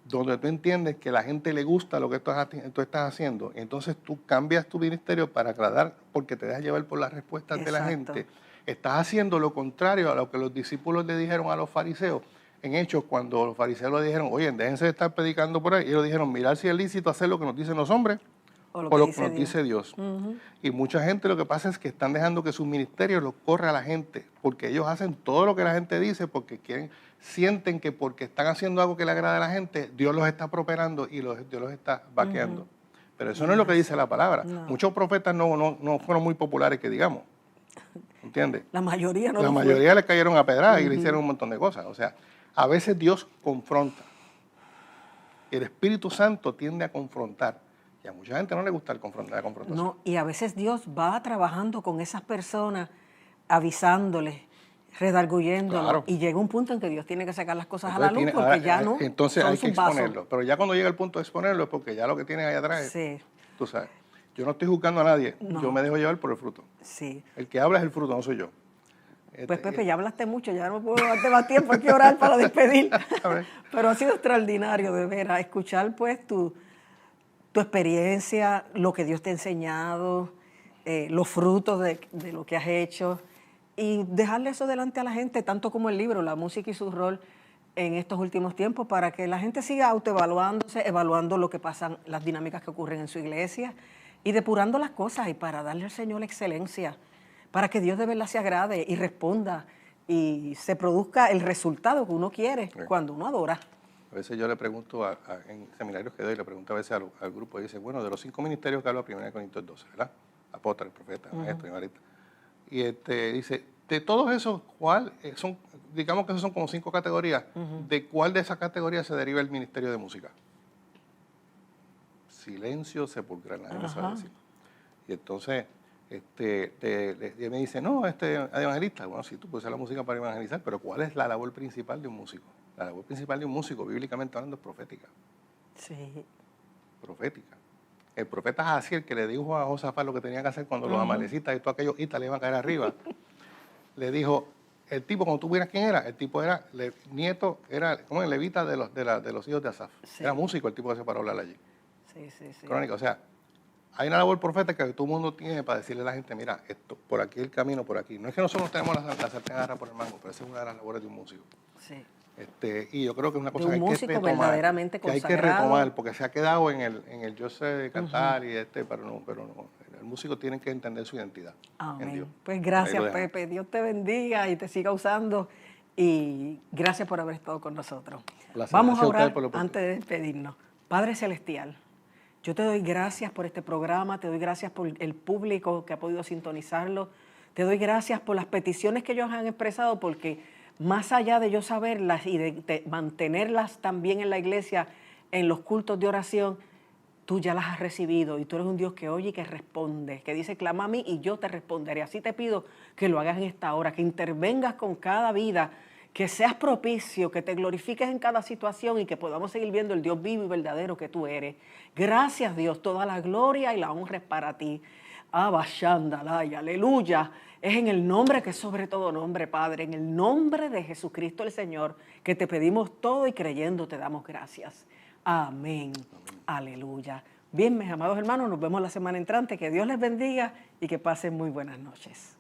Speaker 3: donde tú entiendes que a la gente le gusta lo que tú estás haciendo, entonces tú cambias tu ministerio para agradar porque te dejas llevar por las respuestas de la gente, estás haciendo lo contrario a lo que los discípulos le dijeron a los fariseos. En Hechos, cuando los fariseos le dijeron, oye, déjense de estar predicando por ahí, ellos dijeron, mirar si es lícito hacer lo que nos dicen los hombres o lo que nos dice Dios. Y mucha gente lo que pasa es que están dejando que sus ministerios los corra a la gente, porque ellos hacen todo lo que la gente dice, porque sienten que porque están haciendo algo que le agrada a la gente, Dios los está prosperando y Dios los está vaqueando. Pero eso no es lo que dice la palabra. Muchos profetas no fueron muy populares, que digamos. ¿Entiendes?
Speaker 2: La mayoría no.
Speaker 3: La mayoría le cayeron a pedradas y le hicieron un montón de cosas. O sea, a veces Dios confronta. El Espíritu Santo tiende a confrontar. Y a mucha gente no le gusta la confrontación.
Speaker 2: No, y a veces Dios va trabajando con esas personas, avisándoles, redarguyéndolo.
Speaker 3: Claro.
Speaker 2: Y llega un punto en que Dios tiene que sacar las cosas
Speaker 3: Entonces
Speaker 2: a la luz
Speaker 3: tiene-
Speaker 2: porque
Speaker 3: ahora,
Speaker 2: ya no
Speaker 3: entonces
Speaker 2: son
Speaker 3: hay que
Speaker 2: sus vasos.
Speaker 3: exponerlo. Pero ya cuando llega el punto de exponerlo es porque ya lo que tiene ahí atrás es,
Speaker 2: Sí,
Speaker 3: tú sabes, yo no estoy juzgando a nadie,
Speaker 2: No.
Speaker 3: yo me dejo llevar por el fruto.
Speaker 2: sí.
Speaker 3: El que habla es el fruto, no soy yo.
Speaker 2: Pues Pepe, ya hablaste mucho, ya no puedo darte más tiempo, hay que orar para despedir. Pero ha sido extraordinario, de veras, escuchar pues tu experiencia, lo que Dios te ha enseñado, los frutos de lo que has hecho y dejarle eso delante a la gente, tanto como el libro, la música y su rol en estos últimos tiempos, para que la gente siga autoevaluándose, evaluando lo que pasan, las dinámicas que ocurren en su iglesia y depurando las cosas y para darle al Señor la excelencia, para que Dios de verdad se agrade y responda y se produzca el resultado que uno quiere cuando uno adora.
Speaker 3: A veces yo le pregunto, en seminarios que doy, le pregunto a veces al grupo, y dice, bueno, de los 5 ministerios que habla 1 Corintios 12, ¿verdad? Apóstol, profeta, maestro y evangelista. Y dice, de todos esos, ¿cuál son? Digamos que esos son como 5 categorías. ¿De cuál de esas categorías se deriva el ministerio de música? Silencio sepulcral, nadie me sabe decir. Y entonces, y me dice, no, evangelista. Bueno, sí, tú puedes usar la música para evangelizar, pero ¿cuál es la labor principal de un músico? La labor principal de un músico, bíblicamente hablando, es profética.
Speaker 2: Sí.
Speaker 3: Profética. El profeta Jaciel, que le dijo a Josafat lo que tenía que hacer cuando los amalecitas y todos aquellos itas le iban a caer arriba, le dijo, el tipo, cuando tú vieras quién era, el tipo era nieto, era como el levita de los hijos de Asaf.
Speaker 2: Sí.
Speaker 3: Era músico el tipo que se paró a hablar allí.
Speaker 2: Sí.
Speaker 3: Crónica, o sea, hay una labor profética que todo el mundo tiene para decirle a la gente, mira, esto, por aquí el camino, por aquí. No es que nosotros tenemos la sartén agarrada por el mango, pero esa es una de las labores de un músico.
Speaker 2: Sí.
Speaker 3: Y yo creo que es una cosa
Speaker 2: De un
Speaker 3: que hay que
Speaker 2: músico
Speaker 3: retomar,
Speaker 2: verdaderamente
Speaker 3: que hay que
Speaker 2: consagrado.
Speaker 3: retomar, porque se ha quedado en el yo sé cantar pero no. El músico tiene que entender su identidad en Dios.
Speaker 2: Pues gracias,
Speaker 3: Ahí lo dejamos.
Speaker 2: Pepe. Dios te bendiga y te siga usando. Y gracias por haber estado con nosotros.
Speaker 3: Placer.
Speaker 2: Vamos
Speaker 3: Gracias
Speaker 2: a
Speaker 3: a ustedes
Speaker 2: orar
Speaker 3: por la oportunidad.
Speaker 2: antes de despedirnos. Padre Celestial, yo te doy gracias por este programa, te doy gracias por el público que ha podido sintonizarlo, te doy gracias por las peticiones que ellos han expresado, porque más allá de yo saberlas y de mantenerlas también en la iglesia, en los cultos de oración, tú ya las has recibido y tú eres un Dios que oye y que responde, que dice, clama a mí y yo te responderé. Así te pido que lo hagas en esta hora, que intervengas con cada vida, que seas propicio, que te glorifiques en cada situación y que podamos seguir viendo el Dios vivo y verdadero que tú eres. Gracias, Dios, toda la gloria y la honra es para ti. Abashandalaya, aleluya. Es en el nombre que es sobre todo nombre, Padre, en el nombre de Jesucristo el Señor, que te pedimos todo y creyendo te damos gracias. Amén. Aleluya. Bien, mis amados hermanos, nos vemos la semana entrante. Que Dios les bendiga y que pasen muy buenas noches.